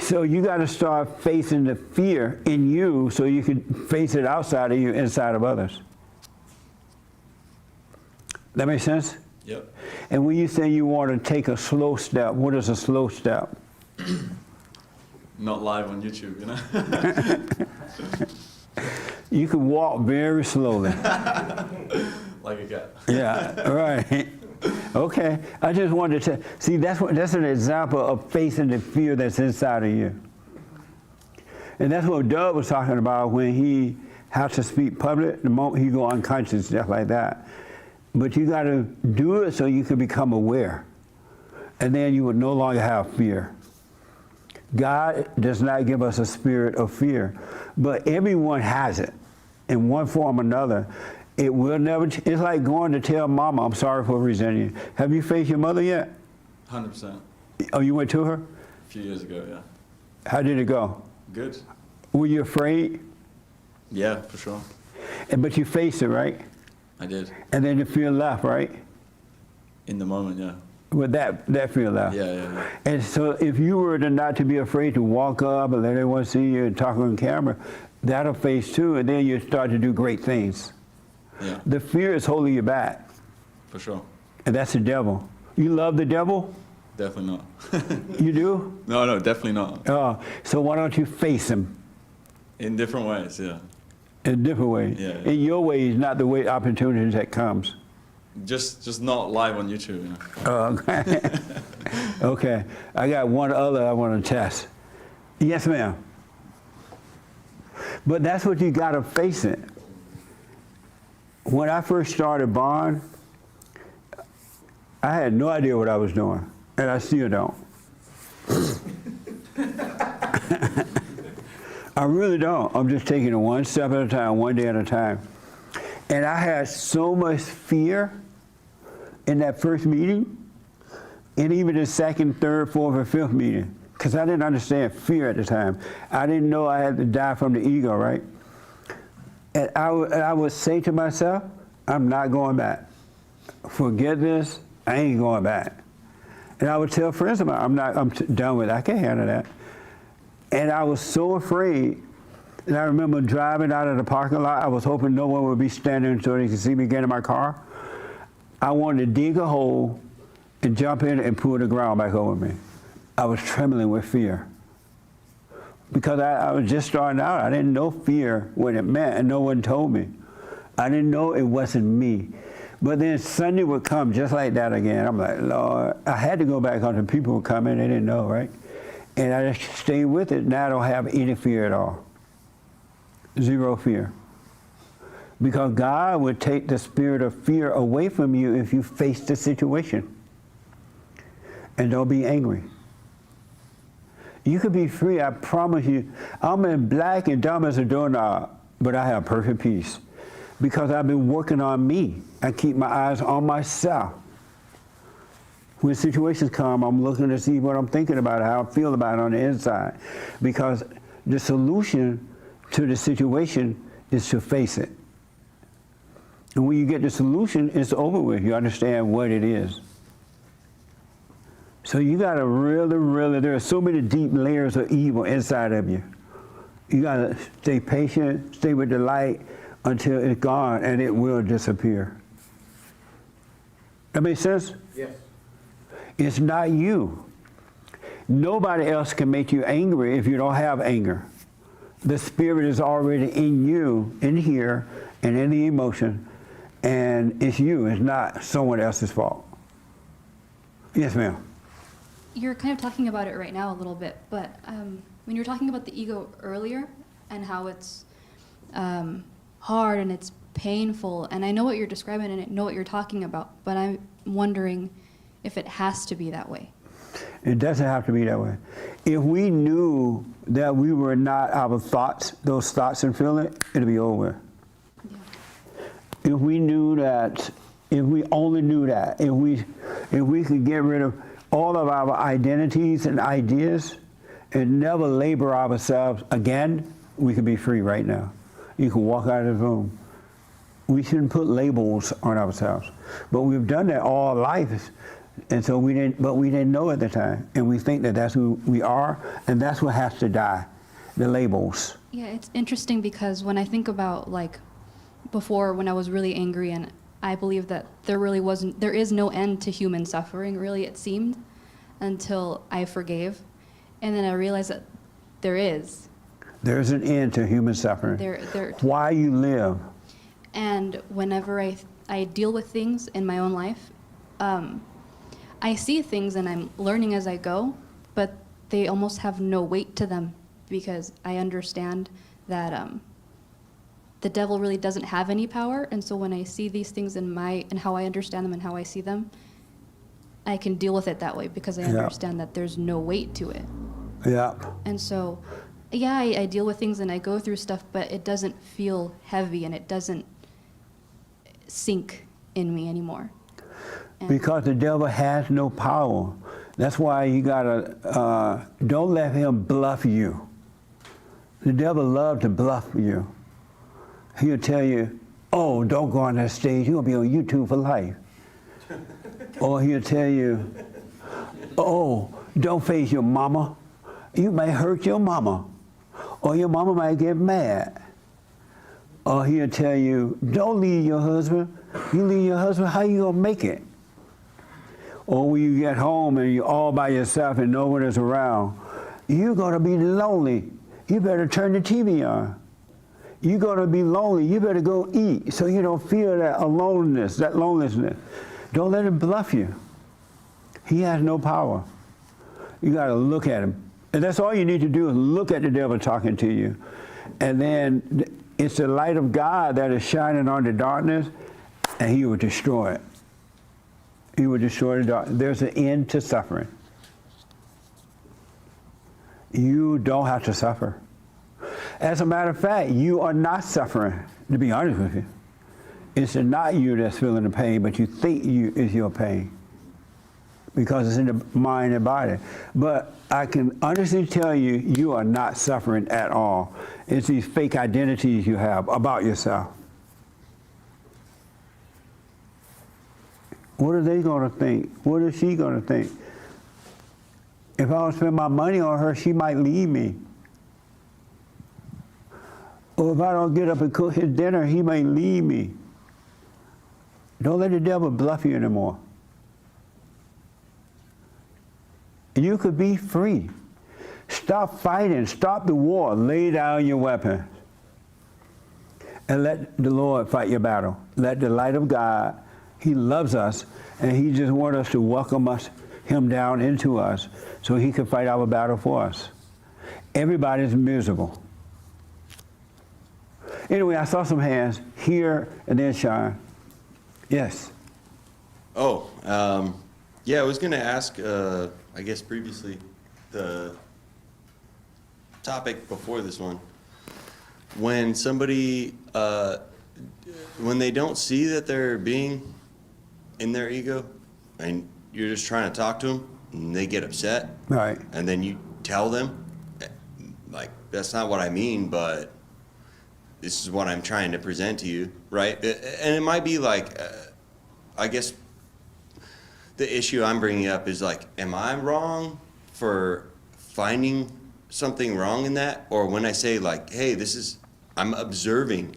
So you got to start facing the fear in you so you can face it outside of you, inside of others. That makes sense? Yep. And when you say you want to take a slow step, what is a slow step? Not live on YouTube, you know? You can walk very slowly. Like a cat. Yeah, right. Okay. I just wanted to see that's an example of facing the fear that's inside of you. And that's what Doug was talking about when he had to speak public, the moment he go unconscious, just like that. But you got to do it so you can become aware. And then you would no longer have fear. God does not give us a spirit of fear, but everyone has it in one form or another. It will never, it's like going to tell mama, I'm sorry for resenting you. Have you faced your mother yet? 100%. Oh, you went to her? A few years ago, yeah. How did it go? Good. Were you afraid? Yeah, for sure. But you faced it, right? I did. And then the fear left, right? In the moment, yeah. With that fear left. Yeah. And so if you were to not to be afraid to walk up and let everyone see you and talk on camera, that'll face too, and then you start to do great things. Yeah, The fear is holding you back, for sure. and that's the devil. You love the devil? Definitely not. You do? No, definitely not. So why don't you face him In different ways, yeah. in different ways? Yeah. In your ways, not the way opportunities that comes. Just not live on YouTube, you know. Okay. Okay. I got one other I want to test. Yes, ma'am. But that's what you got to face it. When I first started Bond, I had no idea what I was doing, and I still don't. I really don't. I'm just taking it one step at a time, one day at a time. And I had so much fear in that first meeting, and even the second, third, fourth, or fifth meeting, because I didn't understand fear at the time. I didn't know I had to die from the ego, right? And I would say to myself, I'm not going back. Forget this, I ain't going back. And I would tell friends of mine, I'm done with it, I can't handle that. And I was so afraid, and I remember driving out of the parking lot, I was hoping no one would be standing so they could see me get in my car. I wanted to dig a hole and jump in and pull the ground back over me. I was trembling with fear. Because I was just starting out. I didn't know fear, what it meant, and no one told me. I didn't know it wasn't me. But then Sunday would come just like that again. I'm like, Lord, I had to go back on the people would come in, they didn't know, right? And I just stayed with it. Now I don't have any fear at all. Zero fear. Because God would take the spirit of fear away from you if you face the situation. And don't be angry. You could be free, I promise you. I'm in black and dumb as a doorknob, but I have perfect peace. Because I've been working on me. I keep my eyes on myself. When situations come, I'm looking to see what I'm thinking about, how I feel about it on the inside. Because the solution to the situation is to face it. And when you get the solution, it's over with. You understand what it is. So you got to really, there are so many deep layers of evil inside of you. You got to stay patient, stay with the light until it's gone, and it will disappear. That makes sense? Yes. It's not you. Nobody else can make you angry if you don't have anger. The spirit is already in you, in here, and in the emotion, and it's you. It's not someone else's fault. Yes, ma'am. You're kind of talking about it right now a little bit, but when you were talking about the ego earlier and how it's hard and it's painful, and I know what you're describing and I know what you're talking about, but I'm wondering if it has to be that way. It doesn't have to be that way. If we knew that we were not our thoughts, those thoughts and feelings, it'd be over. Yeah. If we knew that, if we only knew that, if we could get rid of all of our identities and ideas and never labor ourselves again, we could be free right now. You can walk out of the room. We shouldn't put labels on ourselves. But we've done that all life. And so we didn't know at the time. And we think that that's who we are, and that's what has to die, the labels. Yeah, it's interesting because when I think about like before when I was really angry and I believe that there is no end to human suffering, really, it seemed, until I forgave. And then I realized that there is. There's an end to human suffering. Why you live. And whenever I deal with things in my own life, I see things and I'm learning as I go, but they almost have no weight to them because I understand that the devil really doesn't have any power. And so when I see these things and how I understand them and how I see them, I can deal with it that way because I understand that there's no weight to it. Yeah. And so, yeah, I deal with things and I go through stuff, but it doesn't feel heavy and it doesn't sink in me anymore. Because the devil has no power. That's why you gotta, don't let him bluff you. The devil loves to bluff you. He'll tell you, oh, don't go on that stage, you'll be on YouTube for life. Or he'll tell you, oh, don't face your mama. You may hurt your mama. Or your mama might get mad. Or he'll tell you, don't leave your husband. You leave your husband, how you gonna make it? Or when you get home and you're all by yourself and no one is around, you're gonna be lonely. You better turn the TV on. You're gonna be lonely, you better go eat so you don't feel that aloneness, that loneliness. Don't let him bluff you. He has no power. You gotta look at him. And that's all you need to do is look at the devil talking to you. And then it's the light of God that is shining on the darkness, and he will destroy it. He will destroy the darkness. There's an end to suffering. You don't have to suffer. As a matter of fact, you are not suffering, to be honest with you. It's not you that's feeling the pain, but you think you is your pain because it's in the mind and body. But I can honestly tell you, you are not suffering at all. It's these fake identities you have about yourself. What are they going to think? What is she going to think? If I don't spend my money on her, she might leave me. Or if I don't get up and cook his dinner, he may leave me. Don't let the devil bluff you anymore. You could be free. Stop fighting. Stop the war. Lay down your weapons. And let the Lord fight your battle. Let the light of God, he loves us, and he just wants us to welcome him down into us so he can fight our battle for us. Everybody's miserable. Anyway, I saw some hands here and then Sean. Yes. Oh, yeah, I was going to ask, I guess previously, the topic before this one. When somebody, when they don't see that they're being in their ego, and you're just trying to talk to them, and they get upset. Right. And then you tell them, like, that's not what I mean, but this is what I'm trying to present to you, right? And it might be like, I guess the issue I'm bringing up is like, am I wrong for finding something wrong in that? Or when I say like, hey, I'm observing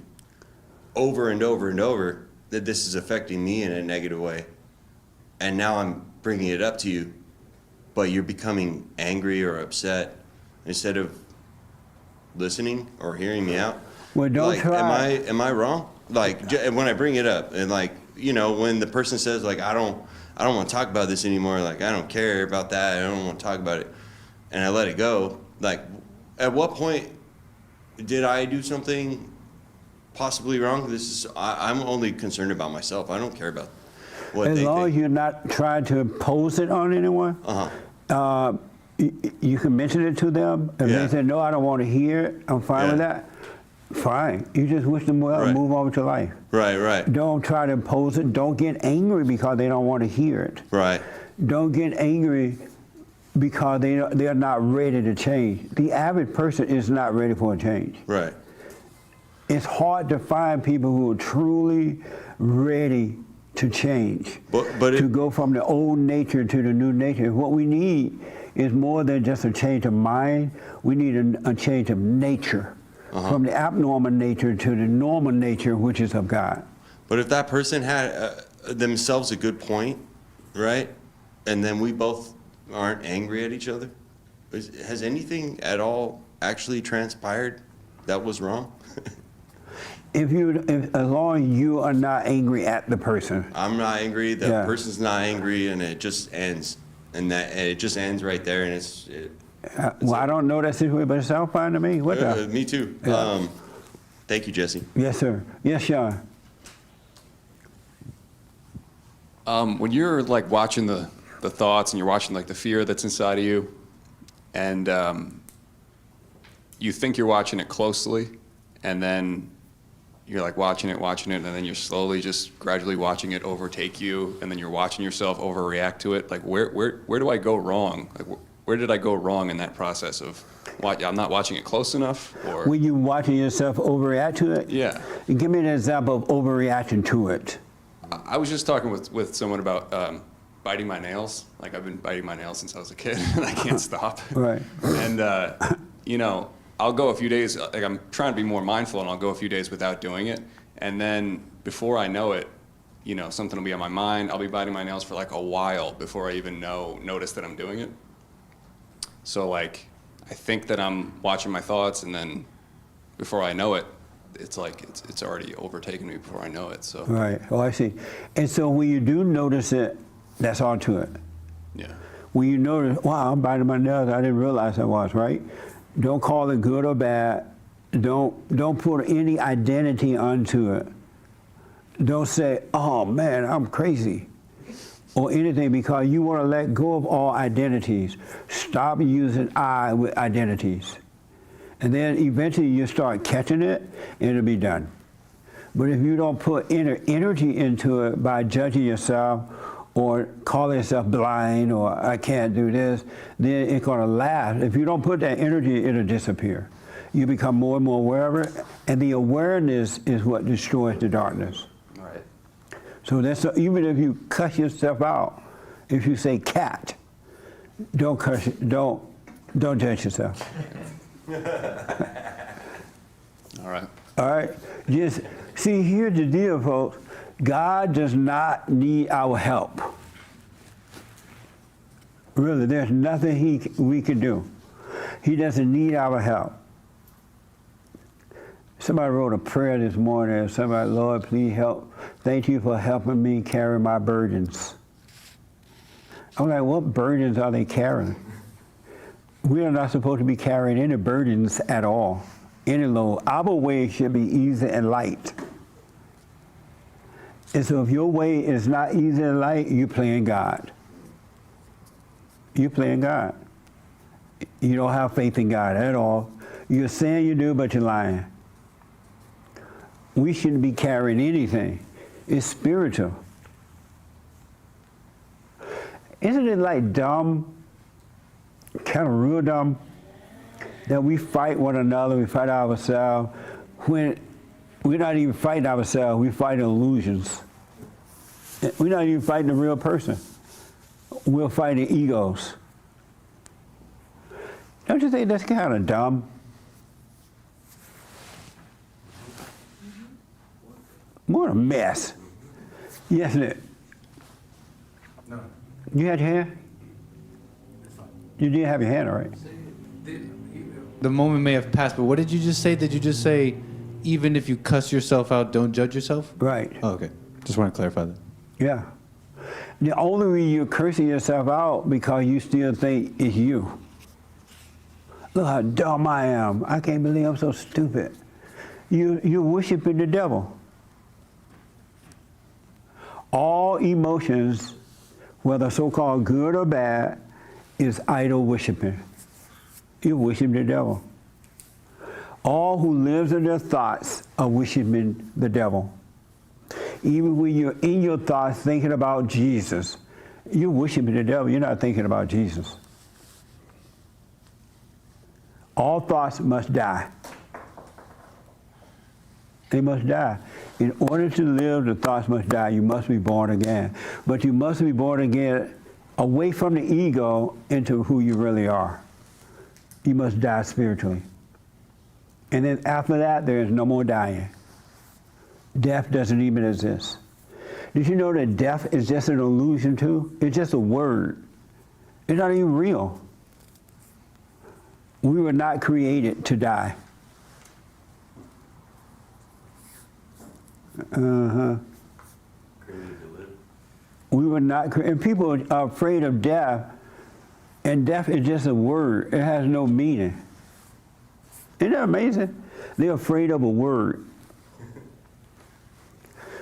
over and over and over that this is affecting me in a negative way. And now I'm bringing it up to you, but you're becoming angry or upset instead of listening or hearing me out. Well, don't like, try. Am I wrong? and when I bring it up, and like, you know, when the person says like, I don't want to talk about this anymore. Like, I don't care about that. I don't want to talk about it. And I let it go. Like, at what point did I do something possibly wrong? I'm only concerned about myself. I don't care about what As they long think. as you're not trying to impose it on anyone, you can mention it to them. If Yeah. they say, no, I don't want to hear it, I'm fine with that. Fine. You just wish them well and move on with your life. Right. Don't try to impose it. Don't get angry because they don't want to hear it. Right. Don't get angry because they're not ready to change. The average person is not ready for a change. Right. It's hard to find people who are truly ready to change, But to go from the old nature to the new nature. What we need is more than just a change of mind. We need a change of nature, from the abnormal nature to the normal nature, which is of God. But if that person had themselves a good point, right, and then we both aren't angry at each other, has anything at all actually transpired that was wrong? As long as you are not angry at the person. I'm not angry. The person's not angry, and it just ends, and it just ends right there, and it's. Well, I don't know that situation, but it sounds fine to me. What the? Me too. Yeah. Thank you, Jesse. Yes, sir. Yes, Sean. When you're like watching the thoughts and you're watching like the fear that's inside of you, and you think you're watching it closely, and then you're like watching it, and then you're slowly just gradually watching it overtake you, and then you're watching yourself overreact to it. Like where do I go wrong? Like where did I go wrong in that process of I'm not watching it close enough? Or When you watching yourself overreact to it? Yeah. Give me an example of overreacting to it. I was just talking with someone about biting my nails. Like I've been biting my nails since I was a kid, and I can't stop. Right. And you know, I'll go a few days. Like I'm trying to be more mindful, and I'll go a few days without doing it. And then before I know it, you know, something will be on my mind. I'll be biting my nails for like a while before I even notice that I'm doing it. So like, I think that I'm watching my thoughts, and then before I know it, it's like it's already overtaken me before I know it. So. Right. Oh, I see. And so when you do notice it, that's all to it. Yeah. When you notice, wow, I'm biting my nails, I didn't realize I was, right? Don't call it good or bad. Don't put any identity onto it. Don't say, oh man, I'm crazy, or anything, because you want to let go of all identities. Stop using I with identities. And then eventually you start catching it, and it'll be done. But if you don't put inner energy into it by judging yourself or calling yourself blind or I can't do this, then it's going to last. If you don't put that energy, it'll disappear. You become more and more aware of it, and the awareness is what destroys the darkness. Right. So even if you cuss yourself out, if you say cat, don't judge yourself. All right. All right? Just see, here's the deal, folks. God does not need our help. Really, there's nothing we can do. He doesn't need our help. Somebody wrote a prayer this morning, and somebody, Lord, please help. Thank you for helping me carry my burdens. I'm like, what burdens are they carrying? We are not supposed to be carrying any burdens at all, any load. Our way should be easy and light. And so if your way is not easy and light, you're playing God. You're playing God. You don't have faith in God at all. You're saying you do, but you're lying. We shouldn't be carrying anything. It's spiritual. Isn't it like dumb, kind of real dumb, that we fight one another, we fight ourselves, when we're not even fighting ourselves, we're fighting illusions. We're not even fighting the real person. We're fighting egos. Don't you think that's kind of dumb? What a mess. Yes, it. No. You had your hand? You did have your hand, all right. The moment may have passed, but what did you just say? Did you just say even if you cuss yourself out, don't judge yourself? Right. Oh, okay. Just want to clarify that. Yeah. The only reason you're cursing yourself out because you still think it's you. Look how dumb I am. I can't believe I'm so stupid. You're worshiping the devil. All emotions, whether so-called good or bad, is idol worshiping. You're worshiping the devil. All who lives in their thoughts are worshiping the devil. Even when you're in your thoughts thinking about Jesus, you're worshiping the devil. You're not thinking about Jesus. All thoughts must die. They must die. In order to live, the thoughts must die. You must be born again. But you must be born again away from the ego into who you really are. You must die spiritually. And then after that, there is no more dying. Death doesn't even exist. Did you know that death is just an illusion too? It's just a word. It's not even real. We were not created to die. Uh-huh. Created to live. We were not, and people are afraid of death, and death is just a word. It has no meaning. Isn't that amazing? They're afraid of a word.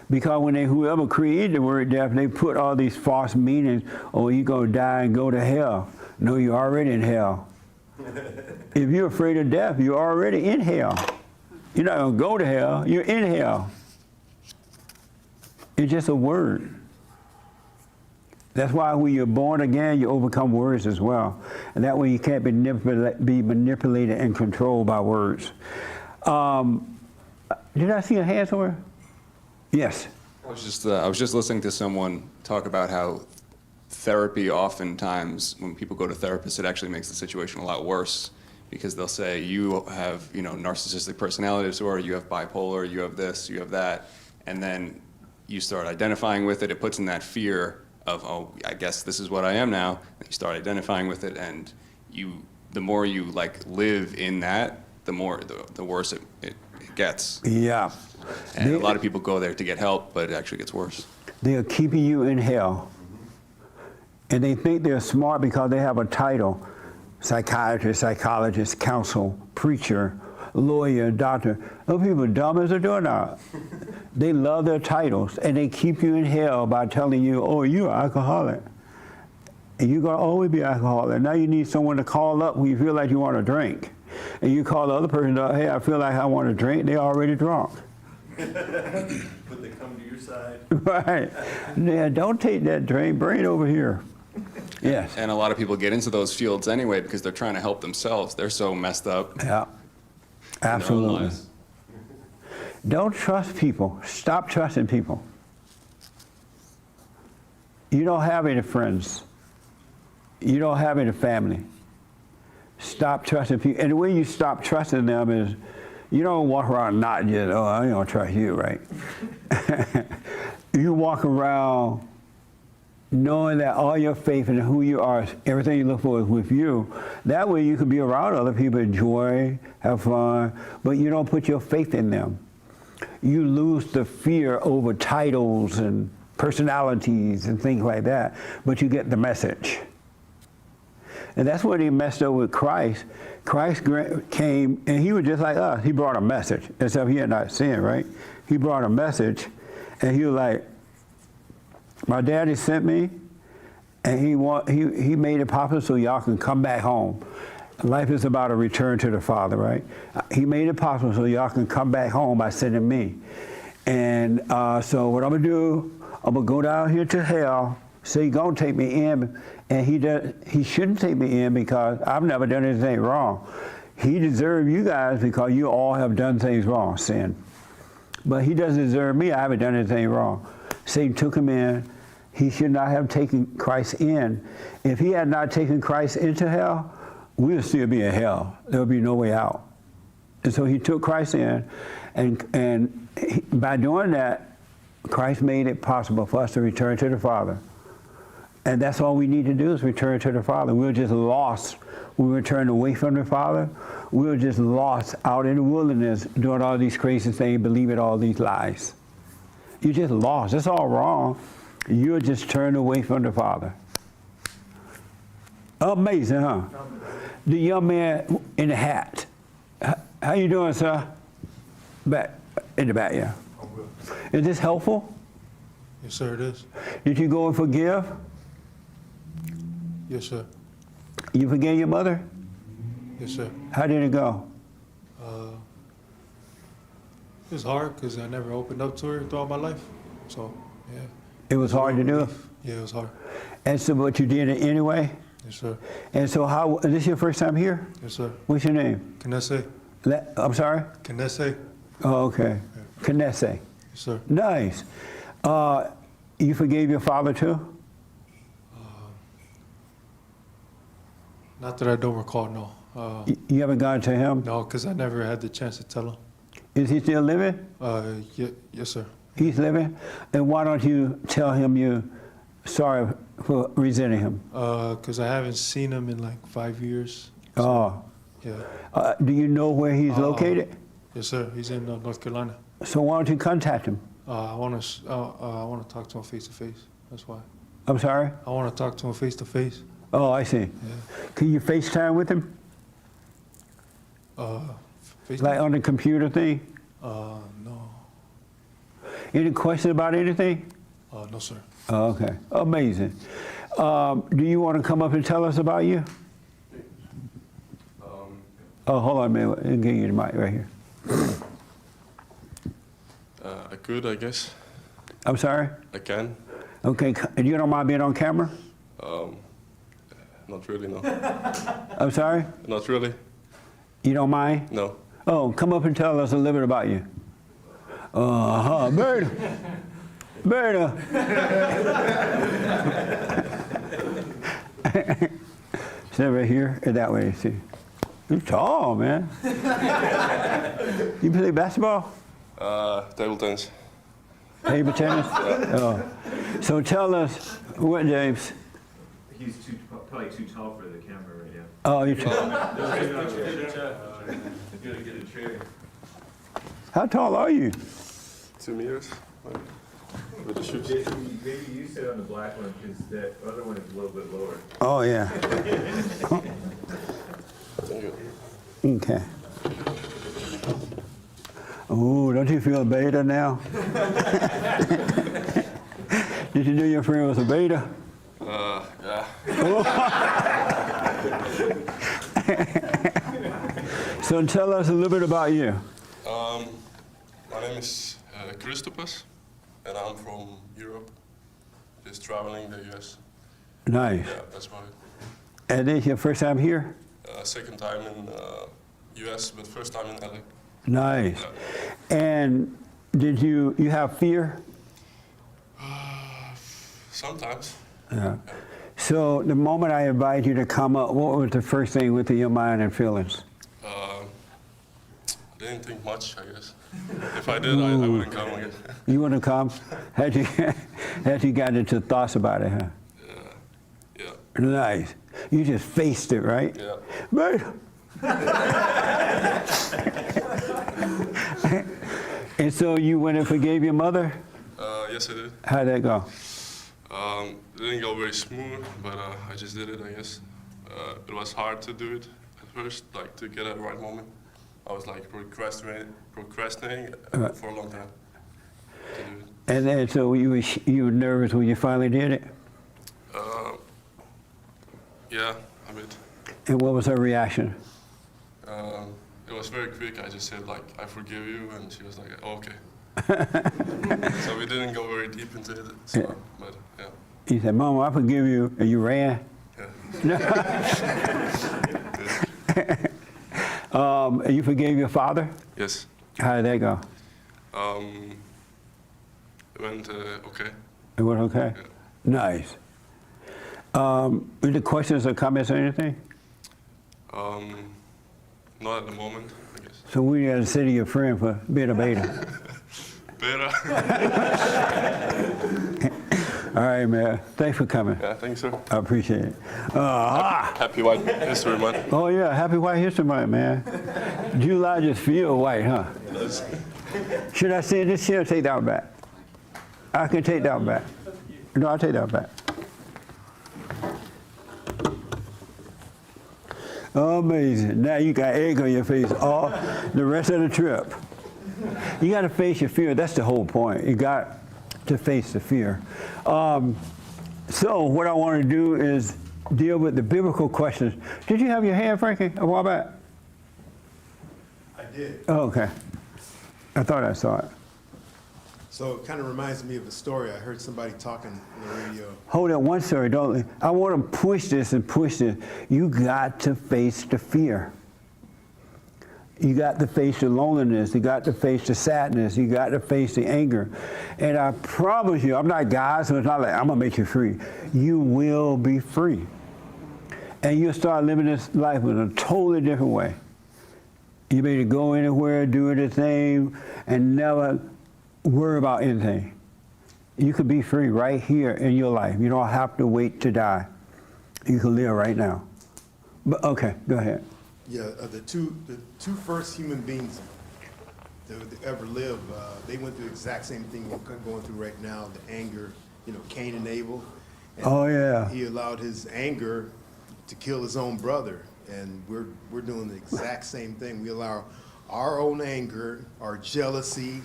Because when whoever created the word death, they put all these false meanings. Oh, you're going to die and go to hell. No, you're already in hell. If you're afraid of death, you're already in hell. You're not going to go to hell, you're in hell. It's just a word. That's why when you're born again, you overcome words as well. And that way you can't be manipulated and controlled by words. Did I see a hand somewhere? Yes. I was just listening to someone talk about how therapy oftentimes, when people go to therapists, it actually makes the situation a lot worse because they'll say you have, narcissistic personality disorder, you have bipolar, you have this, you have that, and then you start identifying with it. It puts in that fear of, oh, I guess this is what I am now. And you start identifying with it, and the more you live in that, the worse it gets. Yeah. And a lot of people go there to get help, but it actually gets worse. They are keeping you in hell. And they think they're smart because they have a title. Psychiatrist, psychologist, counsel, preacher, lawyer, doctor. Those people are dumb as a doorknob. They love their titles, and they keep you in hell by telling you, oh, you're an alcoholic. And you're going to always be an alcoholic. Now you need someone to call up when you feel like you want to drink. And you call the other person up, hey, I feel like I want to drink. They're already drunk. But they come to your side. Right. Yeah, don't take that drink. Bring it over here. Yes. And a lot of people get into those fields anyway because they're trying to help themselves. They're so messed up. Yeah. Absolutely. Don't trust people. Stop trusting people. You don't have any friends. You don't have any family. Stop trusting people. And the way you stop trusting them is you don't walk around not just, oh, I don't trust you, right? You walk around knowing that all your faith and who you are, everything you look for is with you. That way you can be around other people, enjoy, have fun, but you don't put your faith in them. You lose the fear over titles and personalities and things like that, but you get the message. And that's what he messed up with Christ. Christ came, and he was just like us. He brought a message, except he had not sinned, right? He brought a message, and he was like, my daddy sent me, and he made it possible so y'all can come back home. Life is about a return to the Father, right? He made it possible so y'all can come back home by sending me. And so what I'm going to do, I'm going to go down here to hell, say he's going to take me in, and he shouldn't take me in because I've never done anything wrong. He deserves you guys because you all have done things wrong, sin. But he doesn't deserve me. I haven't done anything wrong. Satan took him in. He should not have taken Christ in. If he had not taken Christ into hell, we would still be in hell. There would be no way out. And so he took Christ in, and by doing that, Christ made it possible for us to return to the Father. And that's all we need to do is return to the Father. We're just lost we were turned away from the Father. We were just lost out in the wilderness doing all these crazy things, believing all these lies. You just lost. That's all wrong. You're just turned away from the Father. Amazing, huh? The young man in the hat. How you doing, sir? Back in the back, yeah. Is this helpful? Yes, sir, it is. Did you go and forgive? Yes, sir. You forgave your mother? Yes, sir. How did it go? It was hard because I never opened up to her throughout my life. So, yeah. It was hard to do? Yeah, it was hard. And so, but you did it anyway? Yes, sir. And so how, is this your first time here? Yes, sir. What's your name? Knesse. I'm sorry? Knesse. Oh, okay. Knesse. Yes, sir. Nice. You forgave your father too? Not that I don't recall, no. You haven't gone to him? No, because I never had the chance to tell him. Is he still living? Yes, sir. He's living? And why don't you tell him you're sorry for resenting him? Because I haven't seen him in like 5 years. Oh. Yeah. Do you know where he's located? Yes, sir. He's in North Carolina. So why don't you contact him? I want to talk to him face to face. That's why. I'm sorry? I want to talk to him face to face. Oh, I see. Yeah. Can you FaceTime with him? Like on the computer thing? No. Any question about anything? No, sir. Oh, okay. Amazing. Do you want to come up and tell us about you? Oh, hold on a minute. I'll give you the mic right here. I could, I guess. I'm sorry? I can. Okay. You don't mind being on camera? Not really, no. I'm sorry? Not really. You don't mind? No. Oh, come up and tell us a little bit about you. Berta. Berta. Sit right here or that way, see. You're tall, man. You play basketball? Table tennis. Table tennis? Yeah. Oh. So tell us, what, James? He's probably too tall for the camera right now. Oh, you're tall. Get a chair. How tall are you? 2 meters. With the shoes. Maybe you sit on the black one because that other one is a little bit lower. Oh, yeah. Thank you. Okay. Oh, don't you feel beta now? Did you know your friend was a beta? Yeah. So tell us a little bit about you. My name is Christopus, and I'm from Europe. Just traveling the US. Nice. Yeah, that's about it. And this your first time here? Second time in US, but first time in LA. Nice. Yeah. And did you have fear? Sometimes. Yeah. So the moment I invite you to come up, what was the first thing within your mind and feelings? I didn't think much, I guess. If I did, I wouldn't come again. You wouldn't come? Had you got into thoughts about it, huh? Yeah. Nice. You just faced it, right? Yeah. But and so you went and forgave your mother? Yes, I did. How'd that go? It didn't go very smooth, but I just did it, I guess. It was hard to do it at first, like to get at the right moment. I was like procrastinating for a long time to do it. And then, so you were nervous when you finally did it? Yeah, a bit. And what was her reaction? It was very quick. I just said like, I forgive you, and she was like, oh, okay. So we didn't go very deep into it, so, but yeah. You said, Mama, I forgive you, and you ran? And you forgave your father? Yes. How did that go? It went okay. It went okay? Yeah. Nice. Any questions or comments or anything? Not at the moment, I guess. So we got to say to your friend for being a beta. Better. All right, man. Thanks for coming. Yeah, thank you, sir. I appreciate it. Happy White History Month. Oh, yeah. Happy White History Month, man. July just feel white, huh? Should I say this here or take that one back? I can take that one back. No, I'll take that one back. Amazing. Now you got egg on your face all the rest of the trip. You got to face your fear. That's the whole point. You got to face the fear. So what I want to do is deal with the biblical questions. Did you have your hand, Frankie, a while back? I did. Oh, okay. I thought I saw it. So it kind of reminds me of a story. I heard somebody talking on the radio. Hold on one second, don't. I want to push this and push this. You got to face the fear. You got to face the loneliness. You got to face the sadness. You got to face the anger. And I promise you, I'm not God, so it's not like I'm going to make you free. You will be free. And you'll start living this life in a totally different way. You may go anywhere, do anything, and never worry about anything. You could be free right here in your life. You don't have to wait to die. You can live right now. But okay, go ahead. Yeah, the two first human beings that ever lived, they went through the exact same thing we're going through right now, the anger, Cain and Abel. And Oh, yeah. he allowed his anger to kill his own brother. And we're doing the exact same thing. We allow our own anger, our jealousy,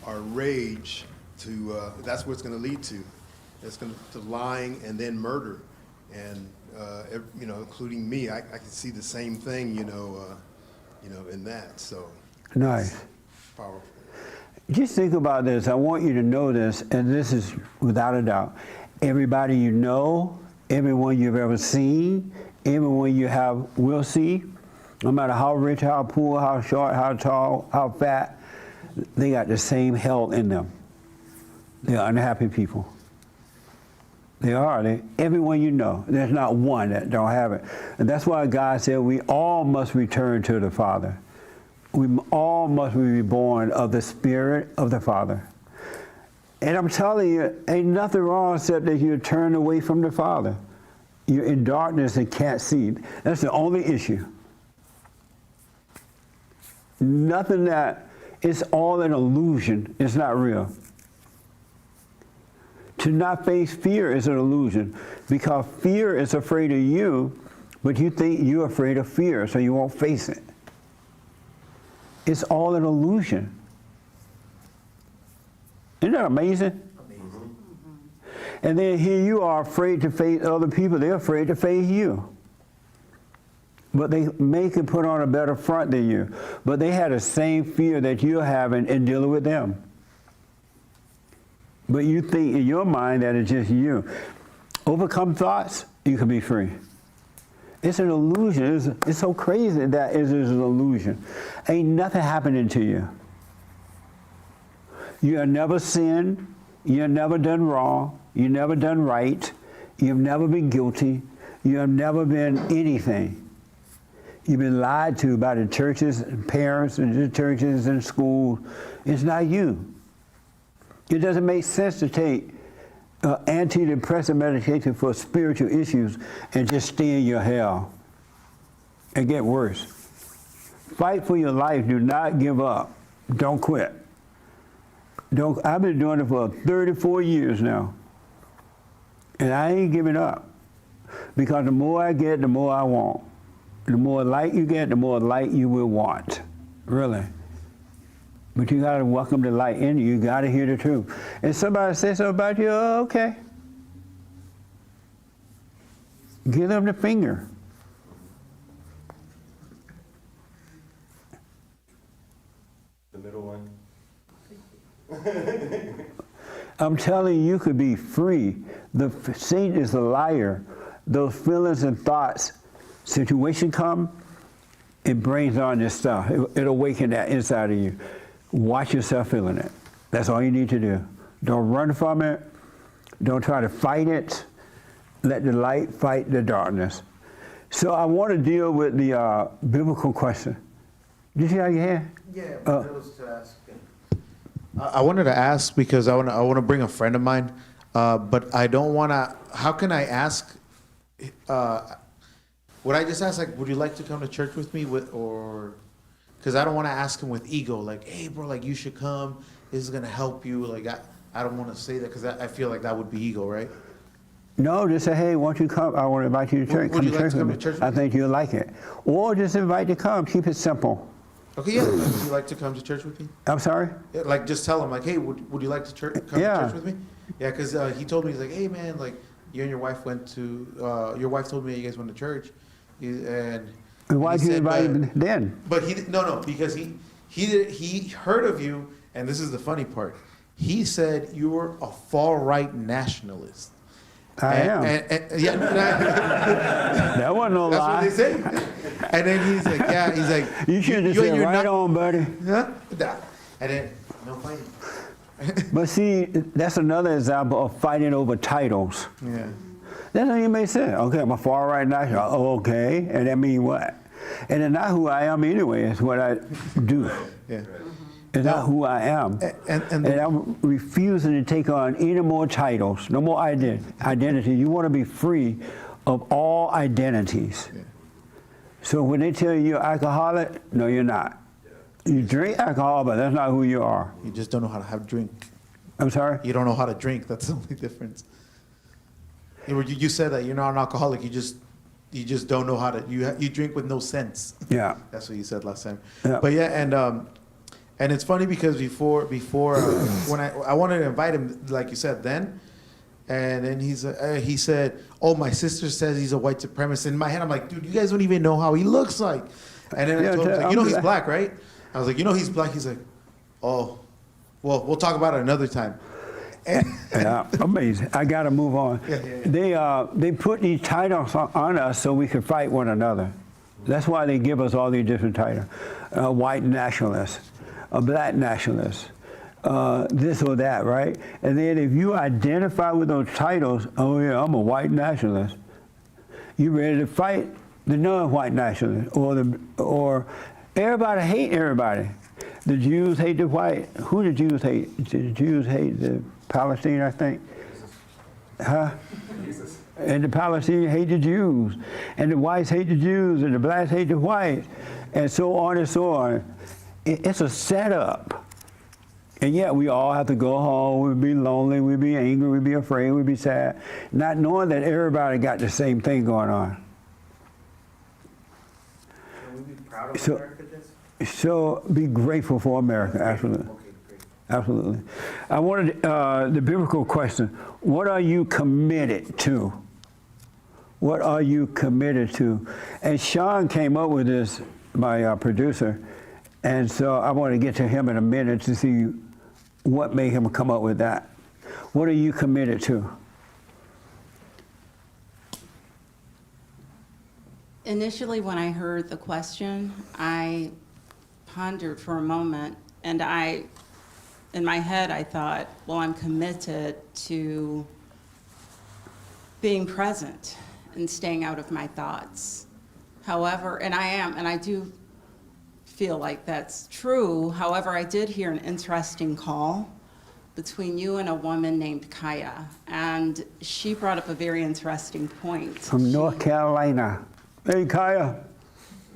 our rage to, that's what it's going to lead to. It's going to lying and then murder. And, including me, I can see the same thing, in that. So Nice. it's powerful. Just think about this. I want you to know this, and this is without a doubt. Everybody you know, everyone you've ever seen, everyone you will see, no matter how rich, how poor, how short, how tall, how fat, they got the same hell in them. They're unhappy people. They are. Everyone you know. There's not one that don't have it. And that's why God said we all must return to the Father. We all must be reborn of the Spirit of the Father. And I'm telling you, ain't nothing wrong except that you turn away from the Father. You're in darkness and can't see. That's the only issue. Nothing that, it's all an illusion. It's not real. To not face fear is an illusion, because fear is afraid of you, but you think you're afraid of fear, so you won't face it. It's all an illusion. Isn't that amazing? Amazing. And then here you are afraid to face other people. They're afraid to face you. But they make it put on a better front than you. But they had the same fear that you're having in dealing with them. But you think in your mind that it's just you. Overcome thoughts, you can be free. It's an illusion. It's so crazy that it is an illusion. Ain't nothing happening to you. You have never sinned. You have never done wrong. You've never done right. You've never been guilty. You have never been anything. You've been lied to by the churches and parents and the churches and schools. It's not you. It doesn't make sense to take antidepressant medication for spiritual issues and just stay in your hell and get worse. Fight for your life. Do not give up. Don't quit. I've been doing it for 34 years now, and I ain't giving up, because the more I get, the more I want. The more light you get, the more light you will want. Really. But you got to welcome the light in you. You got to hear the truth. And somebody says something about you, oh, okay. Give them the finger. The middle one. I'm telling you, you could be free. Satan is a liar. Those feelings and thoughts, situation come, it brings on this stuff. It'll awaken that inside of you. Watch yourself feeling it. That's all you need to do. Don't run from it. Don't try to fight it. Let the light fight the darkness. So I want to deal with the biblical question. Did you have your hand? Yeah, but that was to ask. I wanted to ask because I want to bring a friend of mine. but I don't want to. How can I ask? Would I just ask, like, would you like to come to church with me, or because I don't want to ask him with ego, like, hey, bro, like, you should come. This is gonna help you. Like, I don't want to say that because I feel like that would be ego, right? No, just say, hey, won't you come? I want to invite you to church. Would you like to come to church with I me? think you'll like it. Or just invite to come. Keep it simple. Okay, yeah. Would you like to come to church with me? I'm sorry? Yeah, like, just tell him, like, hey, would you like to come to church with me? Yeah, because he told me, he's like, hey, man, like, you and your wife went to, your wife told me you guys went to church. And why'd you invite him then? But no, because he heard of you, and this is the funny part. He said you were a far-right nationalist. I am. Yeah, that wasn't no lie. That's what they say. And then he's like, yeah, he's like, you should have said, right on, buddy. Huh? And then, no fighting. But see, that's another example of fighting over titles. Yeah. That's how you may say, okay, I'm a far right national. Oh, okay, and that mean what? And it's not who I am anyway, it's what I do. Yeah. It's not who I am. And I'm refusing to take on any more titles, no more identity. You want to be free of all identities. Yeah. So when they tell you you're alcoholic, no, you're not. You drink alcohol, but that's not who you are. You just don't know how to have drink. I'm sorry? You don't know how to drink. That's the only difference. You said that you're not an alcoholic. You just don't know how to. You drink with no sense. Yeah. That's what you said last time. Yeah. But yeah, and it's funny because before when I wanted to invite him, like you said then, and then he said, "Oh, my sister says he's a white supremacist." In my head, I'm like, "Dude, you guys don't even know how he looks like." And then I told him, like, "You know he's black, right?" I was like, "You know he's black." He's like, "Oh, well, we'll talk about it another time." Yeah, amazing. I got to move on. Yeah. They put these titles on us so we could fight one another. That's why they give us all these different titles. White nationalist, a black nationalist, this or that, right? And then if you identify with those titles, oh yeah, I'm a white nationalist, you ready to fight the non-white nationalist, or everybody hate everybody. The Jews hate the white. Who the Jews hate? The Jews hate the Palestine, I think. Huh? Jesus. And the Palestinians hate the Jews. And the whites hate the Jews. And the blacks hate the whites. And so on and so on. It's a setup. And yet we all have to go home. We'd be lonely. We'd be angry. We'd be afraid. We'd be sad. Not knowing that everybody got the same thing going on. Can we be proud of America, Jesse? So be grateful for America, absolutely. Okay, great. Absolutely. I wanted the biblical question, what are you committed to? What are you committed to? And Sean came up with this, my producer, and so I want to get to him in a minute to see what made him come up with that. What are you committed to? Initially, when I heard the question, I pondered for a moment, and in my head, I thought, well, I'm committed to being present and staying out of my thoughts. However, and I am, and I do feel like that's true. However, I did hear an interesting call between you and a woman named Kaya, and she brought up a very interesting point. From North Carolina. Hey, Kaya.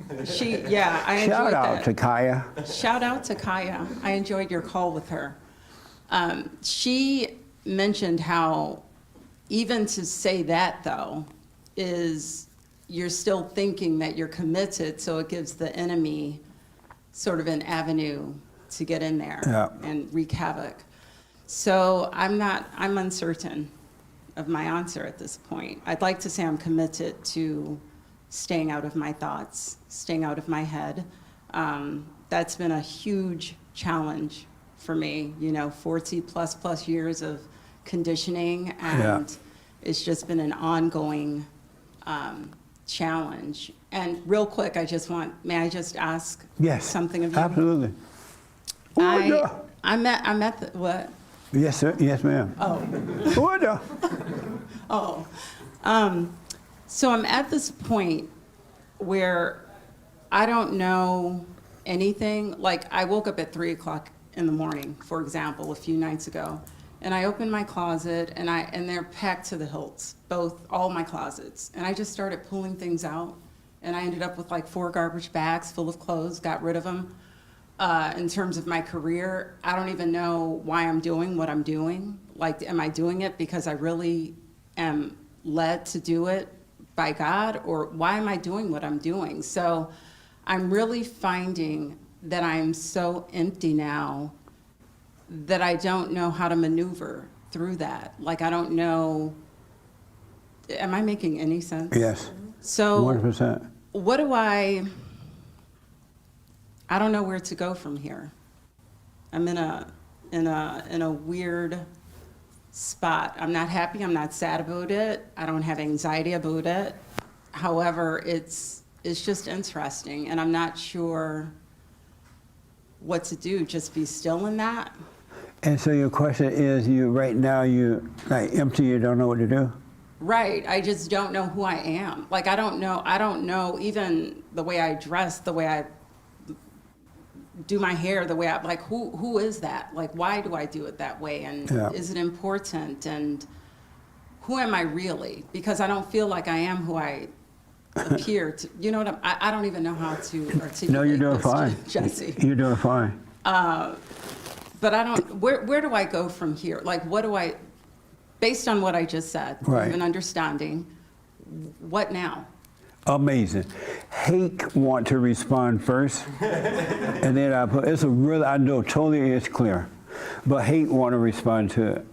I enjoyed that. Shout out to Kaya. Shout out to Kaya. I enjoyed your call with her. She mentioned how even to say that, though, is you're still thinking that you're committed, so it gives the enemy sort of an avenue to get in there and wreak havoc. So I'm uncertain of my answer at this point. I'd like to say I'm committed to staying out of my thoughts, staying out of my head. That's been a huge challenge for me, 40 plus years of conditioning, and it's just been an ongoing challenge. And real quick, may I just ask something of you? Absolutely. I'm at the, what? Yes, sir. Yes, ma'am. So I'm at this point where I don't know anything. Like, I woke up at 3 o'clock in the morning, for example, a few nights ago, And I opened my closet, and they're packed to the hilts, all my closets. And I just started pulling things out, and I ended up with like 4 garbage bags full of clothes, got rid of them. In terms of my career, I don't even know why I'm doing what I'm doing. Like, am I doing it because I really am led to do it by God, or why am I doing what I'm doing? So I'm really finding that I'm so empty now that I don't know how to maneuver through that. Like, I don't know, am I making any sense? Yes. So 100%. what do I don't know where to go from here. I'm in a weird spot. I'm not happy, I'm not sad about it. I don't have anxiety about it. However, it's just interesting, and I'm not sure what to do. Just be still in that. And so your question is, right now you like empty, you don't know what to do? Right, I just don't know who I am. Like, I don't know even the way I dress, the way I do my hair, the way like, who is that? Like, why do I do it that way? And is it important? And who am I really? Because I don't feel like I am who I appear to. You know what I don't even know how to articulate. No, you're doing this, fine. Jesse. You're doing fine. But I don't, where do I go from here? Like, what do I, based on what I just said, Right. even understanding, what now? Amazing. Hake want to respond first, and then I put, I know totally it's clear, but Hake want to respond to it.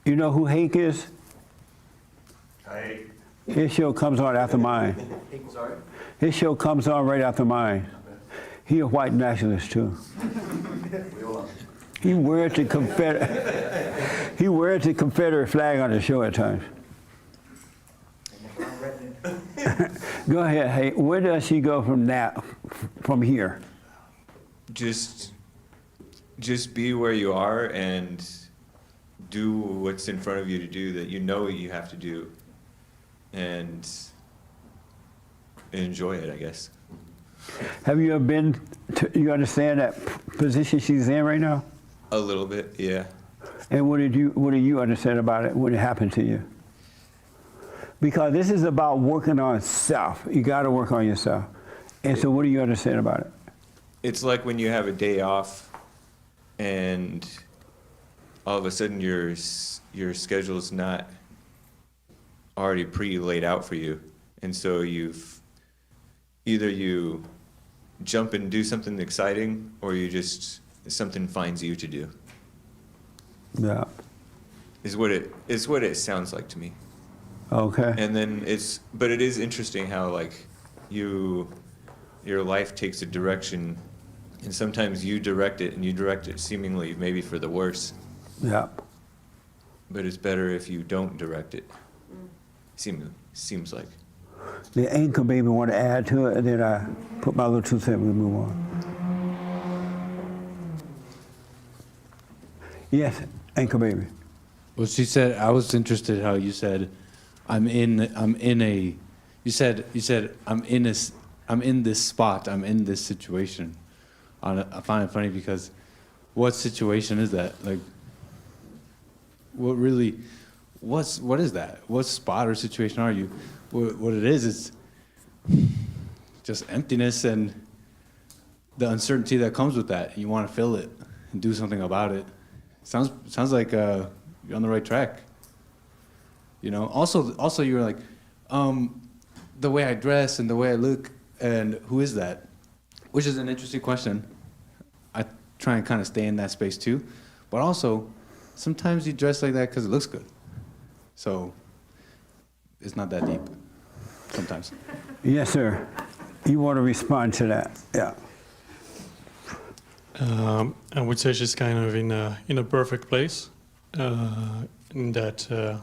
You know who Hake is? Hake. His show comes on after mine. Sorry? His show comes on right after mine. He a white nationalist too. He wears the Confederate flag on the show at times. Go ahead, hey, where does she go from here? Just be where you are and do what's in front of you to do that you know you have to do, and enjoy it, I guess. Have you ever been you understand that position she's in right now? A little bit, yeah. And what do you understand about it when it happened to you? Because this is about working on self. You got to work on yourself. And so what do you understand about it? It's like when you have a day off and all of a sudden your schedule's not already pre-laid out for you. And so you jump and do something exciting, or something finds you to do. Yeah. Is what it sounds like to me. Okay. And then but it is interesting how like your life takes a direction, and sometimes you direct it, and you direct it seemingly maybe for the worse. Yeah. But it's better if you don't direct it. Seems like. The anchor baby want to add to it, and then I put my little 2 cents, we move on. Yes, anchor baby. Well, she said, I was interested how you said, I'm in this spot, I'm in this situation. I find it funny because what situation is that? Like, what is that? What spot or situation are you? What it is just emptiness and the uncertainty that comes with that. You want to fill it and do something about it. Sounds like you're on the right track. You know. Also, you're like, the way I dress and the way I look, and who is that? Which is an interesting question. I try and kind of stay in that space too, but also sometimes you dress like that because it looks good. So it's not that deep sometimes. Yes, sir. You want to respond to that? Yeah. I would say she's kind of in a perfect place, in that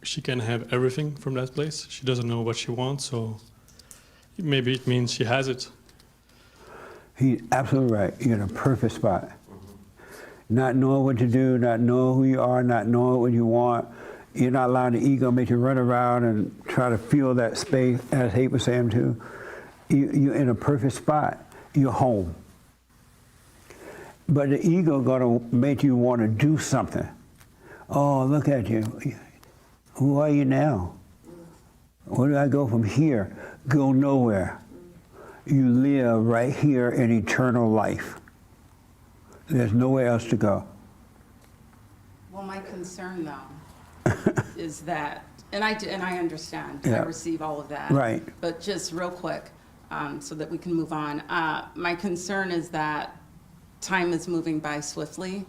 she can have everything from that place. She doesn't know what she wants, so maybe it means she has it. He's absolutely right. You're in a perfect spot. Not knowing what to do, not knowing who you are, not knowing what you want. You're not allowing the ego to make you run around and try to fill that space, as Hake was saying too. You're in a perfect spot. You're home. But the ego gonna make you want to do something. Oh, look at you. Who are you now? Where do I go from here? Go nowhere. You live right here in eternal life. There's nowhere else to go. Well, my concern though is that, and I understand, Yeah. I receive all of that. Right. But just real quick, so that we can move on. My concern is that time is moving by swiftly,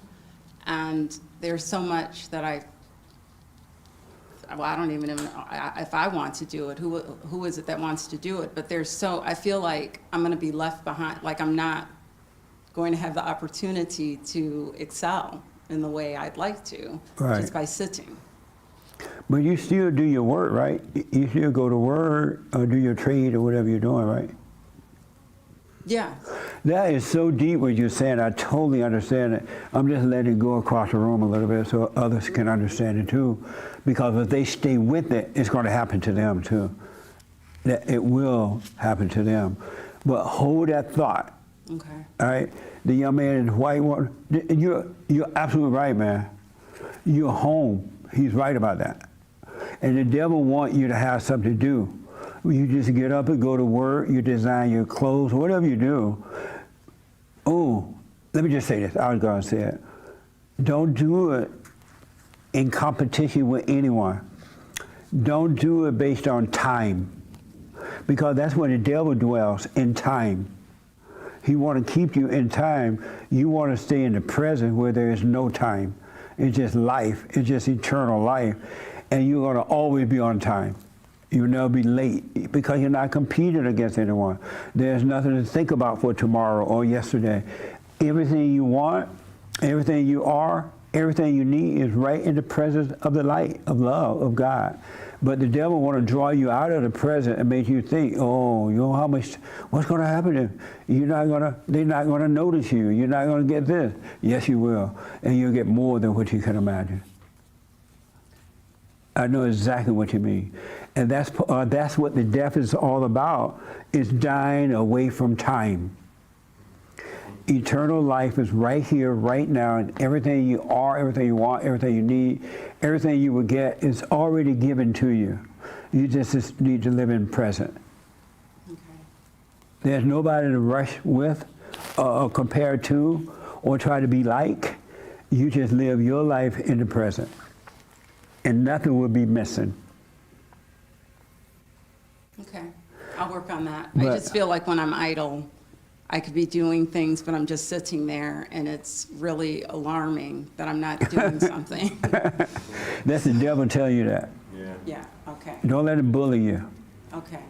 and there's so much that I don't even know if I want to do it. Who is it that wants to do it? But I feel like I'm going to be left behind. Like I'm not going to have the opportunity to excel in the way I'd like to, Right. just by sitting. But you still do your work, right? You still go to work or do your trade or whatever you're doing, right? Yeah. That is so deep what you're saying. I totally understand it. I'm just letting it go across the room a little bit so others can understand it too. Because if they stay with it, it's going to happen to them too. That it will happen to them. But hold that thought. Okay. All right? The young man in the white one, you're absolutely right, man. You're home. He's right about that. And the devil wants you to have something to do. You just get up and go to work, you design your clothes, whatever you do. Oh, let me just say this. I was going to say it. Don't do it in competition with anyone. Don't do it based on time. Because that's where the devil dwells, in time. He wants to keep you in time. You want to stay in the present where there is no time. It's just life. It's just eternal life. And you're going to always be on time. You'll never be late because you're not competing against anyone. There's nothing to think about for tomorrow or yesterday. Everything you want, everything you are, everything you need is right in the presence of the light, of love, of God. But the devil want to draw you out of the present and make you think, oh, you know how much, what's going to happen if they're not going to notice you. You're not going to get this. Yes, you will. And you'll get more than what you can imagine. I know exactly what you mean. And that's what the death is all about, is dying away from time. Eternal life is right here, right now, and everything you are, everything you want, everything you need, everything you will get is already given to you. You just need to live in present. Okay. There's nobody to rush with or compare to or try to be like. You just live your life in the present. And nothing will be missing. Okay. I'll work on that. But I just feel like when I'm idle, I could be doing things, but I'm just sitting there, and it's really alarming that I'm not doing something. that's the devil telling you that. Yeah, okay. Don't let him bully you. Okay.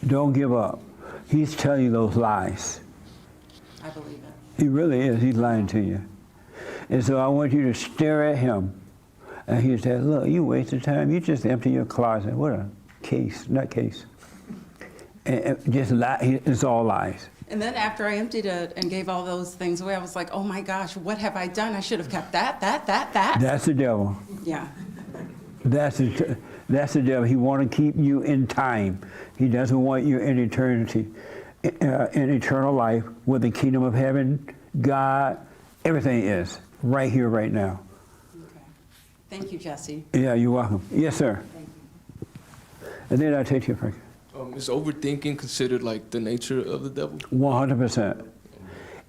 Don't give up. He's telling you those lies. I believe it. He really is. He's lying to you. And so I want you to stare at him. And he said, look, you wasted time. You just empty your closet. What a case, not case. And just lie. It's all lies. And then after I emptied it and gave all those things away, I was like, oh my gosh, what have I done? I should have kept that. That's the devil. Yeah. That's the devil. He wants to keep you in time. He doesn't want you in eternity, in eternal life, where the kingdom of heaven, God, everything is right here, right now. Okay. Thank you, Jesse. Yeah, you're welcome. Yes, sir. Thank you. And then I'll take you, Frank. Is overthinking considered like the nature of the devil? 100%.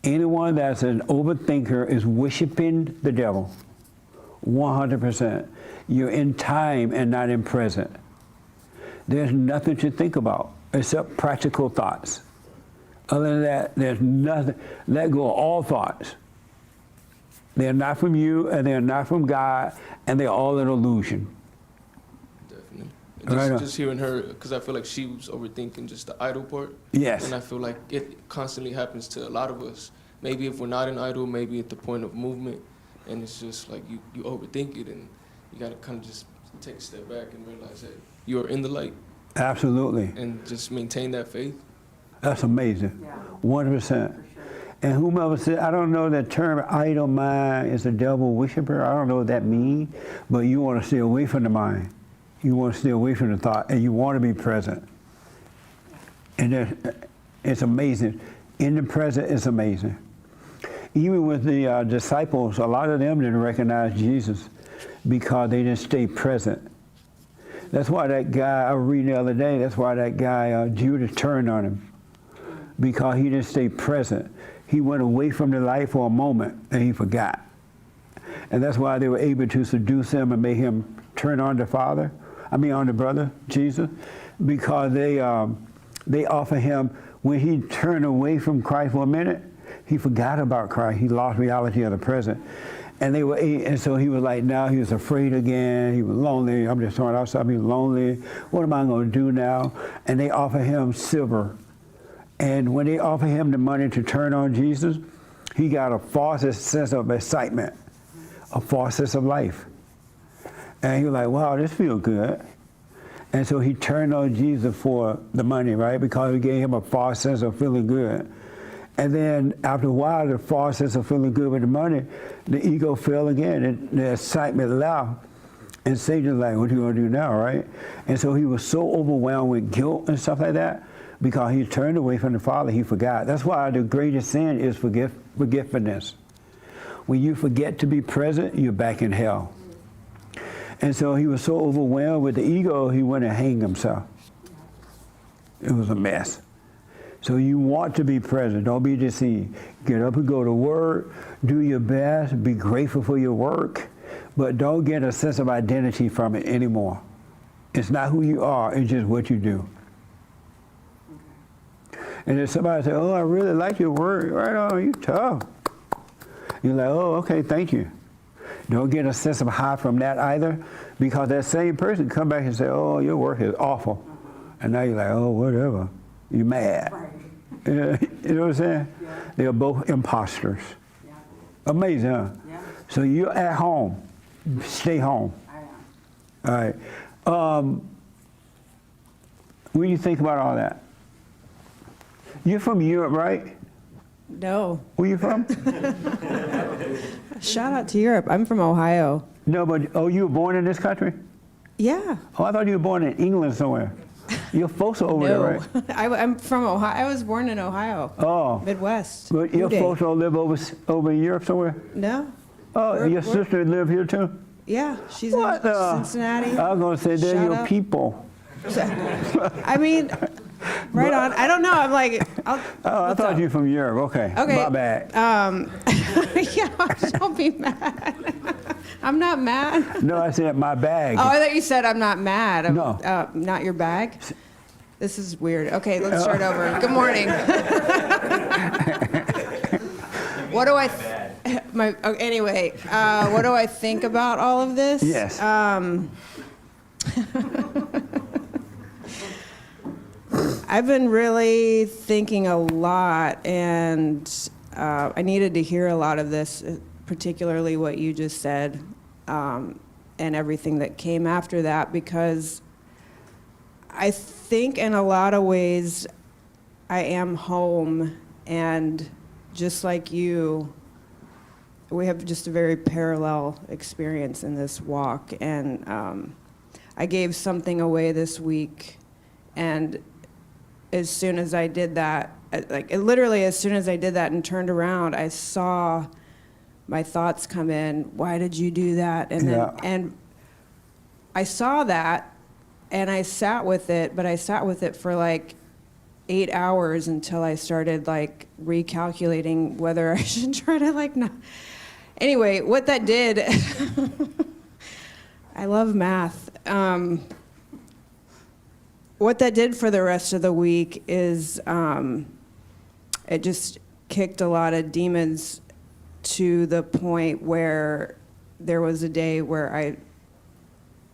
Anyone that's an overthinker is worshiping the devil. 100%. You're in time and not in present. There's nothing to think about except practical thoughts. Other than that, there's nothing. Let go of all thoughts. They're not from you, and they're not from God, and they're all an illusion. Definitely. Right Just hearing her, because I feel like she was overthinking just the idle part. Yes. And I feel like it constantly happens to a lot of us. Maybe if we're not in idle, maybe at the point of movement, and it's just like you overthink it, and you got to kind of just take a step back and realize that you're in the light. Absolutely. And just maintain that faith. That's amazing. Yeah. 100%. And whomever said, I don't know that term idle mind is a devil worshiper. I don't know what that means, but you want to stay away from the mind. You want to stay away from the thought, and you want to be present. And it's amazing. In the present, it's amazing. even with the disciples, a lot of them didn't recognize Jesus because they didn't stay present. That's why that guy, I was reading the other day, that's why that guy, Judas, turned on him, because he didn't stay present. He went away from the light for a moment and he forgot. And that's why they were able to seduce him and make him turn on the Father, on the brother, Jesus, because they offered him, when he turned away from Christ for a minute, he forgot about Christ. He lost reality of the present. And so he was like, now he was afraid again. He was lonely. I'm just throwing outside. He was lonely. What am I going to do now? And they offered him silver. And when they offered him the money to turn on Jesus, he got a false sense of excitement, a false sense of life. And he was like, wow, this feels good. And so he turned on Jesus for the money, right? Because he gave him a false sense of feeling good. And then after a while, the false sense of feeling good with the money, the ego fell again, and the excitement left. And Satan's like, what are you going to do now, right? And so he was so overwhelmed with guilt and stuff like that, because he turned away from the Father, he forgot. That's why the greatest sin is forgetfulness. When you forget to be present, you're back in hell. And so he was so overwhelmed with the ego, he went and hanged himself. It was a mess. So you want to be present. Don't be deceived. Get up and go to work. Do your best. Be grateful for your work. But don't get a sense of identity from it anymore. It's not who you are. It's just what you do. And if somebody says, oh, I really like your work. Right on, you tough. You're like, oh, okay, thank you. Don't get a sense of high from that either, because that same person come back and say, oh, your work is awful. And now you're like, oh, whatever. You're mad. Right. You know what I'm saying? Yeah. They are both imposters. Yeah. Amazing, huh? Yeah. So you're at home. Stay home. I am. All right. What do you think about all that? You're from Europe, right? No. Where you from? Shout out to Europe. I'm from Ohio. No, but, you were born in this country? Yeah. Oh, I thought you were born in England somewhere. Your folks are over there, right? I'm from Ohio. I was born in Ohio. Oh. Midwest. But your folks don't live over in Europe somewhere? No. Oh, your sister live here too? Yeah, she's in Cincinnati. I was going to say, they're your people. I mean, right on. I don't know. I'm like, I thought you were from Europe. Okay. Okay. My bad. Yeah, don't be mad. I'm not mad. No, I said my bag. Oh, I thought you said I'm not mad. No. Not your bag? This is weird. Okay, let's start over. Good morning. What do I... Anyway, what do I think about all of this? Yes. I've been really thinking a lot, and I needed to hear a lot of this, particularly what you just said, and everything that came after that, because I think in a lot of ways I am home, and just like you, we have just a very parallel experience in this walk. And I gave something away this week, and as soon as I did that, literally as soon as I did that and turned around, I saw my thoughts come in. Why did you do that? And then, and I saw that, and I sat with it, but I sat with it for like 8 hours until I started like recalculating whether I should try to like not. Anyway, what that did, I love math. What that did for the rest of the week is it just kicked a lot of demons to the point where there was a day where I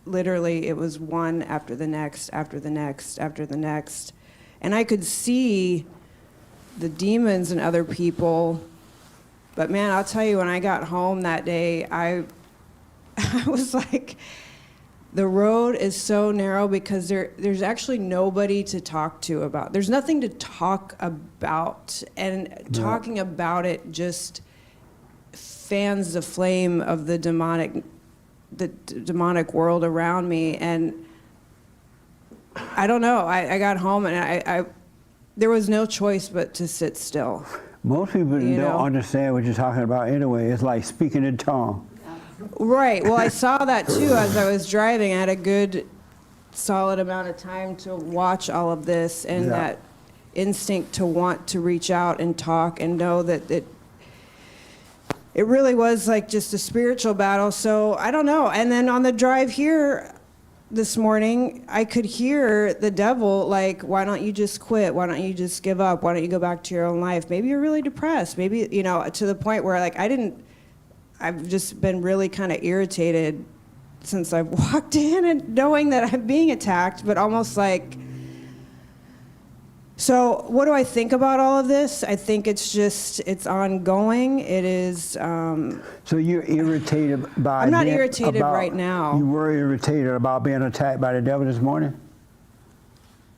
literally, it was one after the next, after the next, after the next. And I could see the demons and other people. But man, I'll tell you, when I got home that day, I was like, the road is so narrow because there's actually nobody to talk to about. There's nothing to talk about. And talking about it just fans the flame of the demonic world around me. And I don't know, I got home and I there was no choice but to sit still. Most people You don't know? understand what you're talking about anyway. It's like speaking in tongue. Right. Well, I saw that too as I was driving. I had a good, solid amount of time to watch all of this, and Yeah. that instinct to want to reach out and talk and know that it really was like just a spiritual battle. So I don't know. And then on the drive here this morning, I could hear the devil like, why don't you just quit? Why don't you just give up? Why don't you go back to your own life? Maybe you're really depressed. Maybe, you know, to the point where like I've just been really kind of irritated since I've walked in and knowing that I'm being attacked, but almost like, so what do I think about all of this? I think it's ongoing. It is, So you're irritated by I'm not being irritated about- right now. You were irritated about being attacked by the devil this morning?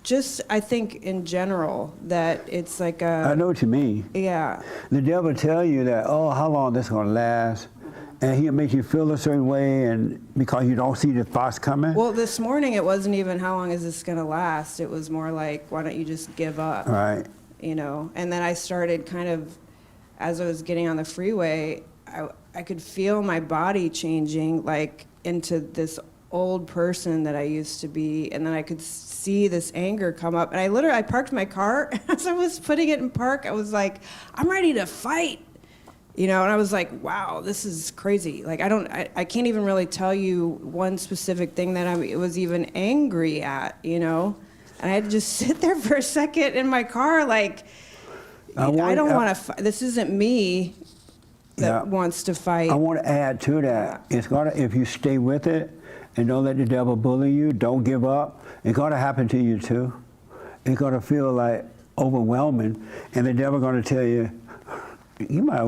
just, I think in general, that it's like I know what you mean. Yeah. The devil tell you that, oh, how long this gonna last? And he'll make you feel a certain way, and because you don't see the thoughts coming. Well, this morning it wasn't even how long is this going to last. It was more like, why don't you just give up? Right. You know. And then I started kind of, as I was getting on the freeway, I could feel my body changing like into this old person that I used to be, and then I could see this anger come up. And I parked my car. As I was putting it in park, I was like, I'm ready to fight. You know, and I was like, wow, this is crazy. Like, I can't even really tell you one specific thing that I was even angry at, you know? And I had to just sit there for a second in my car, like, I don't want to fight. This isn't me that wants to fight. I want to add to that. It's gonna, if you stay with it and don't let the devil bully you, don't give up, it's gonna happen to you too. It's gonna feel like overwhelming, and the devil gonna tell you, you might,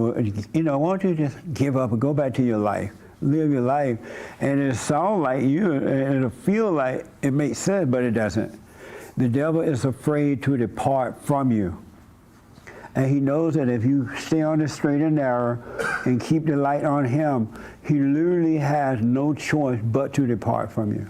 you know, why don't you just give up and go back to your life, live your life, and it sounds like you, and it'll feel like it makes sense, but it doesn't. The devil is afraid to depart from you, and he knows that if you stay on the straight and narrow and keep the light on him, he literally has no choice but to depart from you.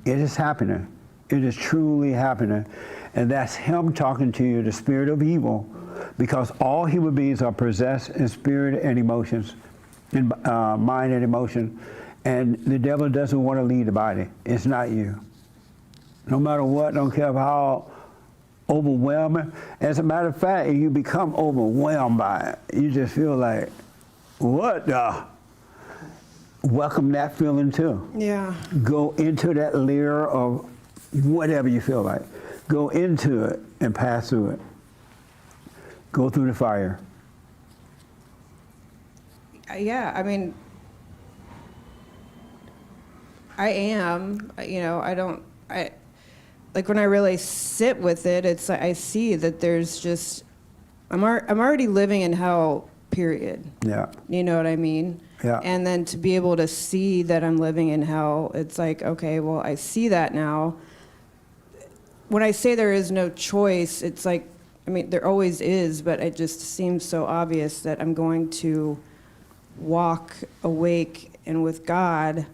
It is happening. It is truly happening, and that's him talking to you, the spirit of evil. Because all human beings are possessed in spirit and emotions, in mind and emotion, and the devil doesn't want to lead the body. It's not you. No matter what, don't care how overwhelming. As a matter of fact, if you become overwhelmed by it, you just feel like, what the? Welcome that feeling too. Yeah. Go into that layer of whatever you feel like. Go into it and pass through it. Go through the fire. Yeah, I mean, I am, you know, like when I really sit with it, it's I see that there's just, I'm already living in hell, period. Yeah. You know what I mean? Yeah. And then to be able to see that I'm living in hell, it's like, okay, well, I see that now. When I say there is no choice, it's like, I mean, there always is, but it just seems so obvious that I'm going to walk awake and with God.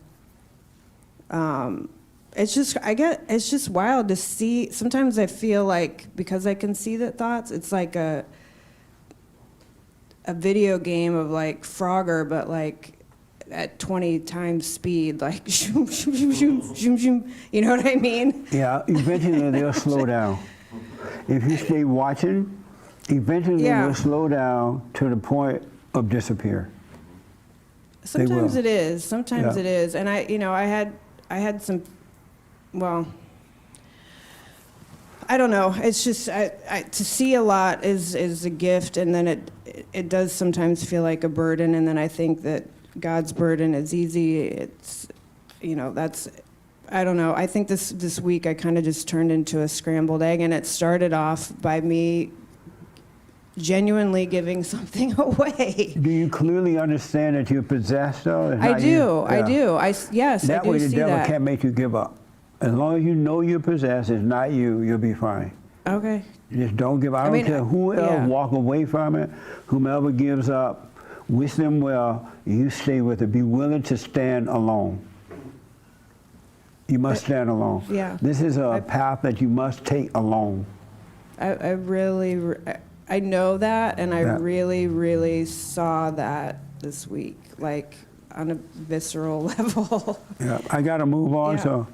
It's just wild to see. Sometimes I feel like, because I can see the thoughts, it's like a video game of like Frogger, but like at 20 times speed, like zoom, zoom, zoom, zoom, zoom, zoom. You know what I mean? Yeah, eventually they'll slow down. If you stay watching, eventually they'll slow down to the point of disappear. Sometimes it is. Sometimes it is. And I had some, well, I don't know. It's just to see a lot is a gift, and then it does sometimes feel like a burden. And then I think that God's burden is easy. It's, you know, that's, I don't know. I think this week I kind of just turned into a scrambled egg, and it started off by me genuinely giving something away. Do you clearly understand that you're possessed, though? I do. Yes, that I do way the see devil that. can't make you give up. As long as you know you're possessed, it's not you, you'll be fine. Okay. Just don't give up. I don't care who else walk away from it, whomever gives up, wish them well, you stay with it. Be willing to stand alone. You must stand alone. Yeah. This is a path that you must take alone. I I know that, and I Yeah. really, really saw that this week, like on a visceral level. Yeah, I got to move on, Yeah. so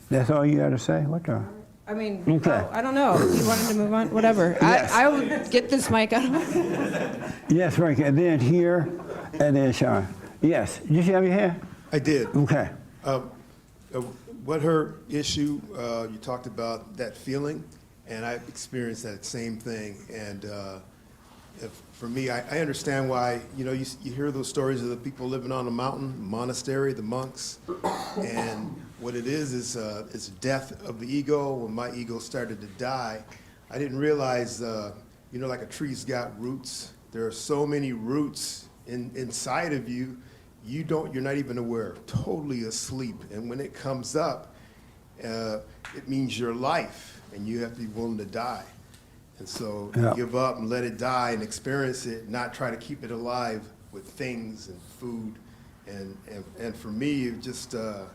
that's all you got to say? What the? I mean, Okay. I don't know. You wanted to move on? Whatever. Yes. I will get this mic out of my Yes, Frank, and then here, and then Sean. Yes, did you have your hand? I did. Okay. What her issue, you talked about that feeling, and I experienced that same thing. And for me, I understand why, you hear those stories of the people living on a mountain, monastery, the monks, and what it is it's death of the ego. When my ego started to die, I didn't realize, like a tree's got roots. There are so many roots inside of you. You're not even aware, totally asleep. And when it comes up, it means your life, and you have to be willing to die. And so Yeah. give up and let it die and experience it, not try to keep it alive with things and food. And for me, it just, oh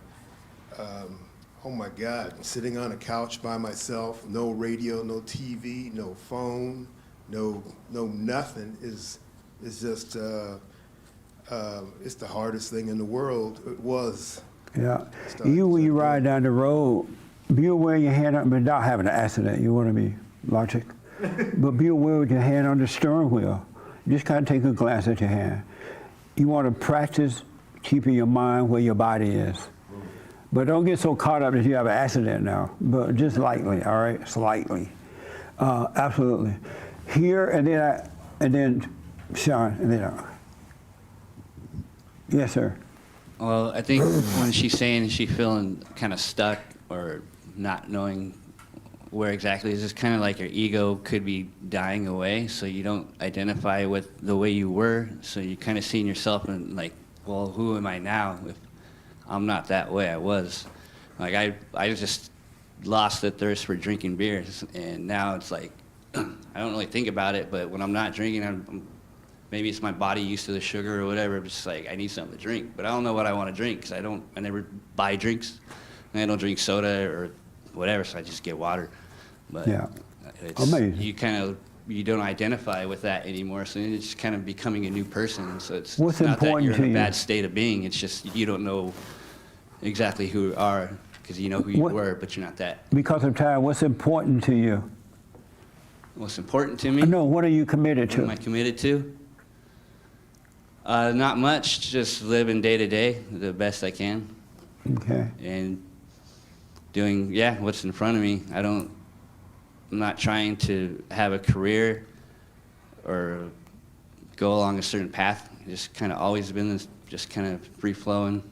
my God, sitting on a couch by myself, no radio, no TV, no phone, no nothing is just, it's the hardest thing in the world. It was. Yeah. When you ride down the road, be aware your hand up, without having an accident, you want to be logic. But be aware with your hand on the steering wheel. Just kind of take a glance at your hand. You want to practice keeping your mind where your body is. But don't get so caught up that you have an accident now, but just lightly, all right? Slightly. Absolutely. Here, and then Sean, and then yes, sir. Well, I think when she's saying she's feeling kind of stuck or not knowing where exactly, it's just kind of like your ego could be dying away, so you don't identify with the way you were, so you kind of seeing yourself and like, well, who am I now if I'm not that way I was? Like I just lost the thirst for drinking beers, and now it's like, I don't really think about it, but when I'm not drinking, maybe it's my body used to the sugar or whatever, but it's like, I need something to drink. But I don't know what I want to drink, because I never buy drinks. And I don't drink soda or whatever, so I just get water. But Yeah. it's, Amazing. you don't identify with that anymore, so it's just kind of becoming a new person. So it's What's not that important you're to in a you? bad state of being, it's just you don't know exactly who you are, because you know who you What- were, but you're not that. Because of time, what's important to you? What's important to me? No, what are you committed What am to? I committed to? Not much, just living day to day the best I can. Okay. And doing, what's in front of me. I'm not trying to have a career or go along a certain path. Just kind of always been this, just kind of free flowing,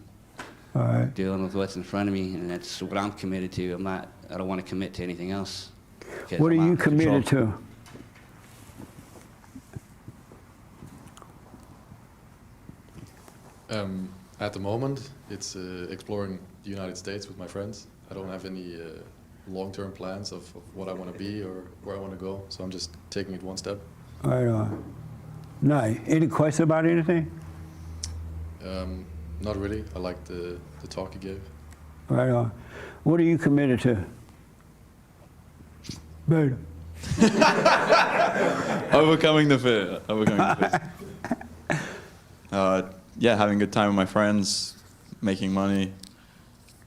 All right. dealing with what's in front of me, and that's what I'm committed to. I don't want to commit to anything else. because What are I'm out you of control. committed to? At the moment, it's exploring the United States with my friends. I don't have any long-term plans of what I want to be or where I want to go, so I'm just taking it one step. Right on. Nice. Any questions about anything? Not really. I like the talk you gave. Right on. What are you committed to? Beta. Overcoming the fear. Overcoming the fear. Yeah, having a good time with my friends, making money.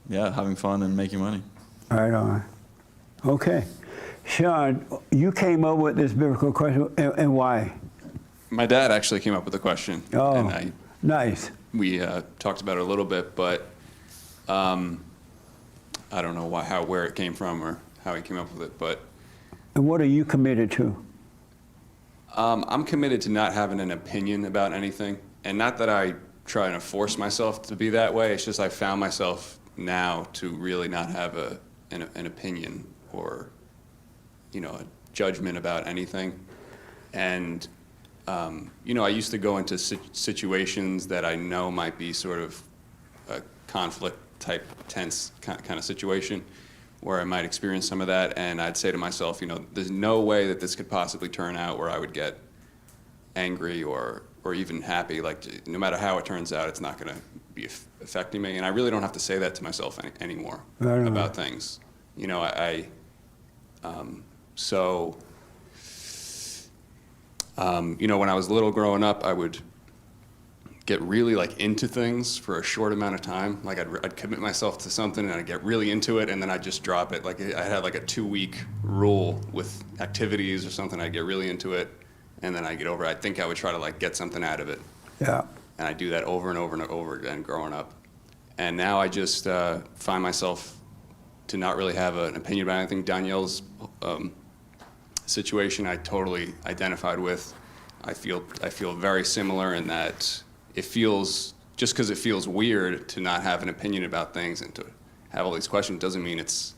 Yeah, having fun and making money. Right on. Okay. Sean, you came up with this biblical question, and why? My dad actually came up with the question. Oh, and nice. We talked about it a little bit, but I don't know where it came from or how he came up with it. But And what are you committed to? I'm committed to not having an opinion about anything, and not that I try to force myself to be that way. It's just I found myself now to really not have an opinion or a judgment about anything. And I used to go into situations that I know might be sort of a conflict type, tense kind of situation where I might experience some of that, and I'd say to myself, there's no way that this could possibly turn out where I would get angry or even happy. Like, no matter how it turns out, it's not going to be affecting me, and I really don't have to say that to myself anymore about things. You know, when I was little growing up, I would get really like into things for a short amount of time. Like I'd commit myself to something and I'd get really into it and then I'd just drop it. Like I had like a 2-week rule with activities or something. I'd get really into it and then I'd get over it. I think I would try to like get something out of it. Yeah. And I do that over and over and over again growing up. And now I just find myself to not really have an opinion about anything. Donyale's situation I totally identified with. I feel very similar in that it feels, just because it feels weird to not have an opinion about things and to have all these questions doesn't mean it's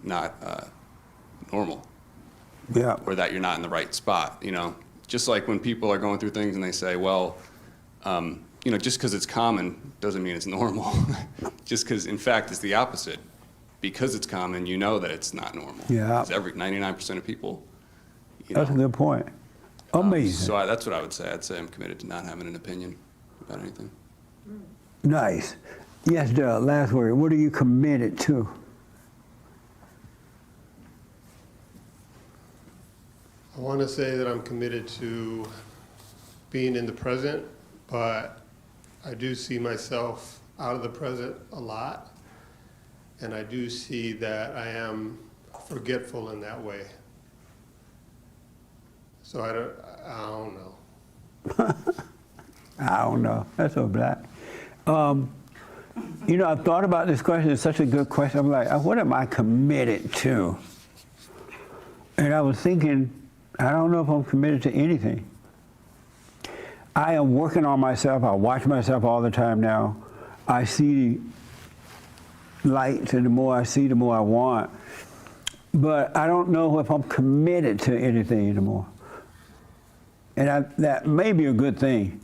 not normal. Yeah. Or that you're not in the right spot, you know? Just like when people are going through things and they say, well, you know, just because it's common doesn't mean it's normal. Just because, in fact, it's the opposite. Because it's common, you know that it's not normal. Yeah. Because 99% of people, you That's know. a good point. Amazing. So that's what I would say. I'd say I'm committed to not having an opinion about anything. Nice. Yes, Doug, last word. What are you committed to? I want to say that I'm committed to being in the present, but I do see myself out of the present a lot, and I do see that I am forgetful in that way. So I don't know. I don't know. That's so black. You know, I've thought about this question. It's such a good question. I'm like, what am I committed to? And I was thinking, I don't know if I'm committed to anything. I am working on myself. I watch myself all the time now. I see lights, and the more I see, the more I want. But I don't know if I'm committed to anything anymore. And that may be a good thing,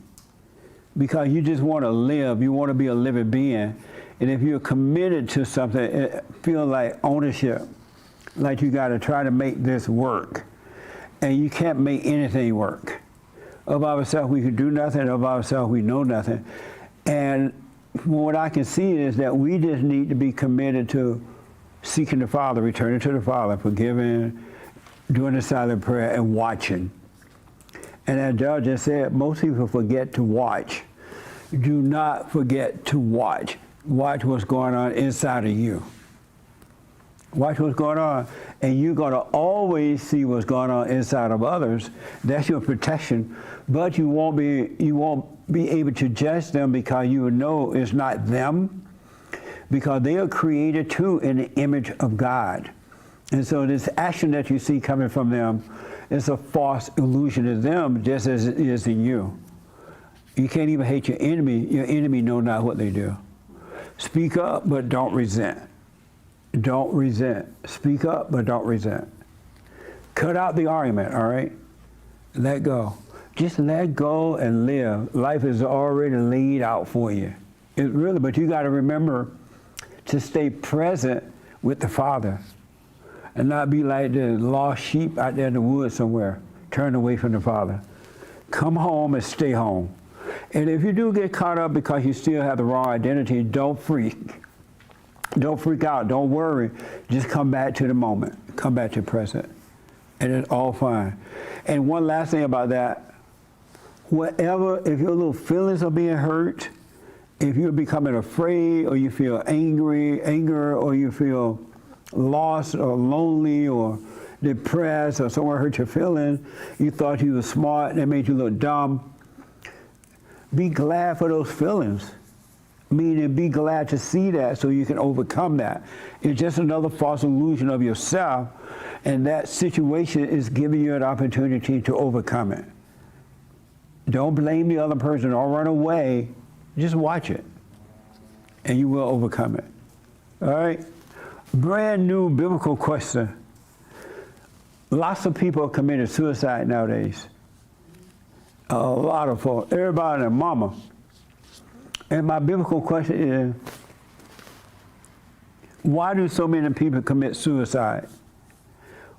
because you just want to live. You want to be a living being. And if you're committed to something, it feels like ownership, like you got to try to make this work. And you can't make anything work. Of ourselves, we can do nothing. Of ourselves, we know nothing. And what I can see is that we just need to be committed to seeking the Father, returning to the Father, forgiving, doing the silent prayer, and watching. And as Doug just said, most people forget to watch. Do not forget to watch. Watch what's going on inside of you. Watch what's going on. And you're going to always see what's going on inside of others. That's your protection. But you won't be able to judge them, because you know it's not them, because they are created too in the image of God. And so this action that you see coming from them is a false illusion of them, just as it is in you. You can't even hate your enemy. Your enemy know not what they do. Speak up, but don't resent. Don't resent. Speak up, but don't resent. Cut out the argument, all right? Let go. Just let go and live. Life is already laid out for you. It really, but you got to remember to stay present with the Father and not be like the lost sheep out there in the woods somewhere, turned away from the Father. Come home and stay home. And if you do get caught up because you still have the wrong identity, don't freak. Don't freak out. Don't worry. Just come back to the moment. Come back to the present. And it's all fine. And one last thing about that. Whatever, if your little feelings are being hurt, if you're becoming afraid, or you feel anger, or you feel lost or lonely or depressed, or someone hurt your feelings, you thought you were smart, they made you look dumb, be glad for those feelings. Meaning be glad to see that so you can overcome that. It's just another false illusion of yourself, and that situation is giving you an opportunity to overcome it. Don't blame the other person or run away. Just watch it, and you will overcome it. All right? Brand new biblical question. Lots of people are committing suicide nowadays. A lot of folks. Everybody and their mama. And my biblical question is, why do so many people commit suicide?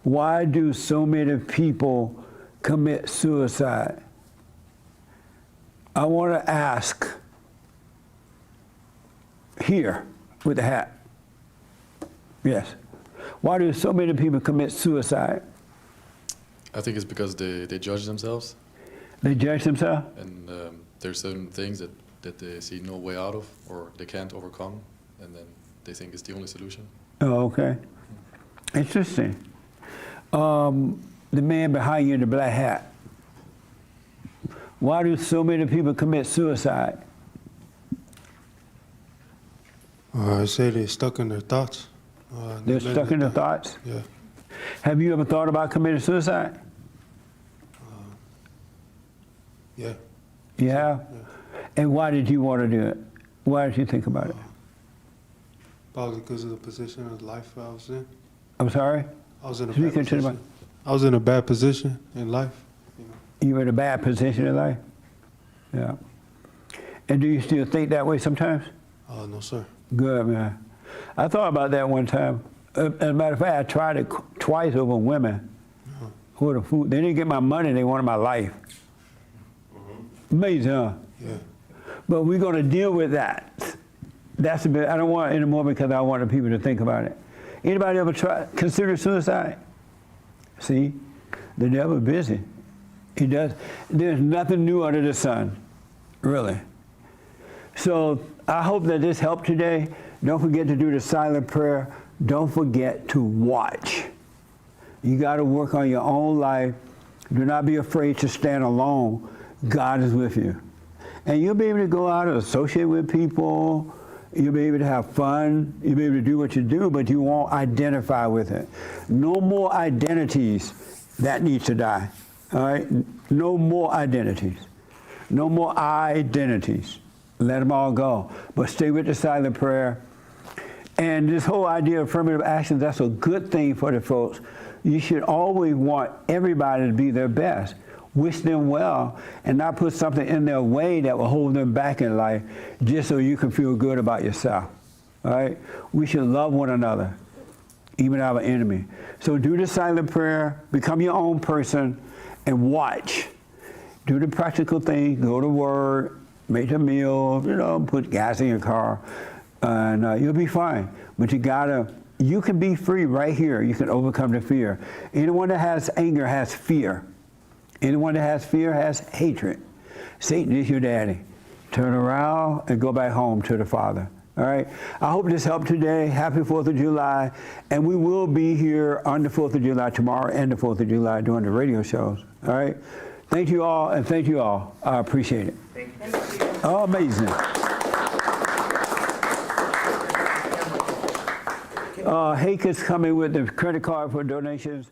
Why do so many people commit suicide? I want to ask here with the hat. Yes. Why do so many people commit suicide? I think it's because they judge themselves. They judge themselves? And there's certain things that they see no way out of or they can't overcome, and then they think it's the only solution. Oh, okay. Interesting. The man behind you in the black hat. Why do so many people commit suicide? I say they're stuck in their thoughts. They're stuck in their thoughts? Yeah. Have you ever thought about committing suicide? Yeah. You have? And why did you want to do it? Why did you think about it? Probably because of the position of life I was in. I'm sorry? I was in a Speak bad into the position. I was in a bad position in life. You were in a bad position in life? Yeah. And do you still think that way sometimes? No, sir. Good, man. I thought about that one time. As a matter of fact, I tried it twice over women. Who the food? They didn't get my money, they wanted my life. Amazing, huh? Yeah. But we're going to deal with that. That's a bit, I don't want it anymore because I want the people to think about it. Anybody ever consider suicide? See, the devil's busy. He does. There's nothing new under the sun, really. So I hope that this helped today. Don't forget to do the silent prayer. Don't forget to watch. You got to work on your own life. Do not be afraid to stand alone. God is with you. And you'll be able to go out and associate with people. You'll be able to have fun. You'll be able to do what you do, but you won't identify with it. No more identities. That needs to die. All right? No more identities. No more identities. Let them all go. But stay with the silent prayer. And this whole idea of affirmative action, that's a good thing for the folks. You should always want everybody to be their best. Wish them well and not put something in their way that will hold them back in life just so you can feel good about yourself. All right? We should love one another, even our enemy. So do the silent prayer, become your own person, and watch. Do the practical thing, go to work, make a meal, put gas in your car, and you'll be fine. But you can be free right here. You can overcome the fear. Anyone that has anger has fear. Anyone that has fear has hatred. Satan is your daddy. Turn around and go back home to the Father. All right? I hope this helped today. Happy 4th of July. And we will be here on the 4th of July tomorrow and the 4th of July doing the radio shows. All right? Thank you all, and thank you all. I appreciate it. Thank you. Oh, amazing. Hake is coming with the credit card for donations.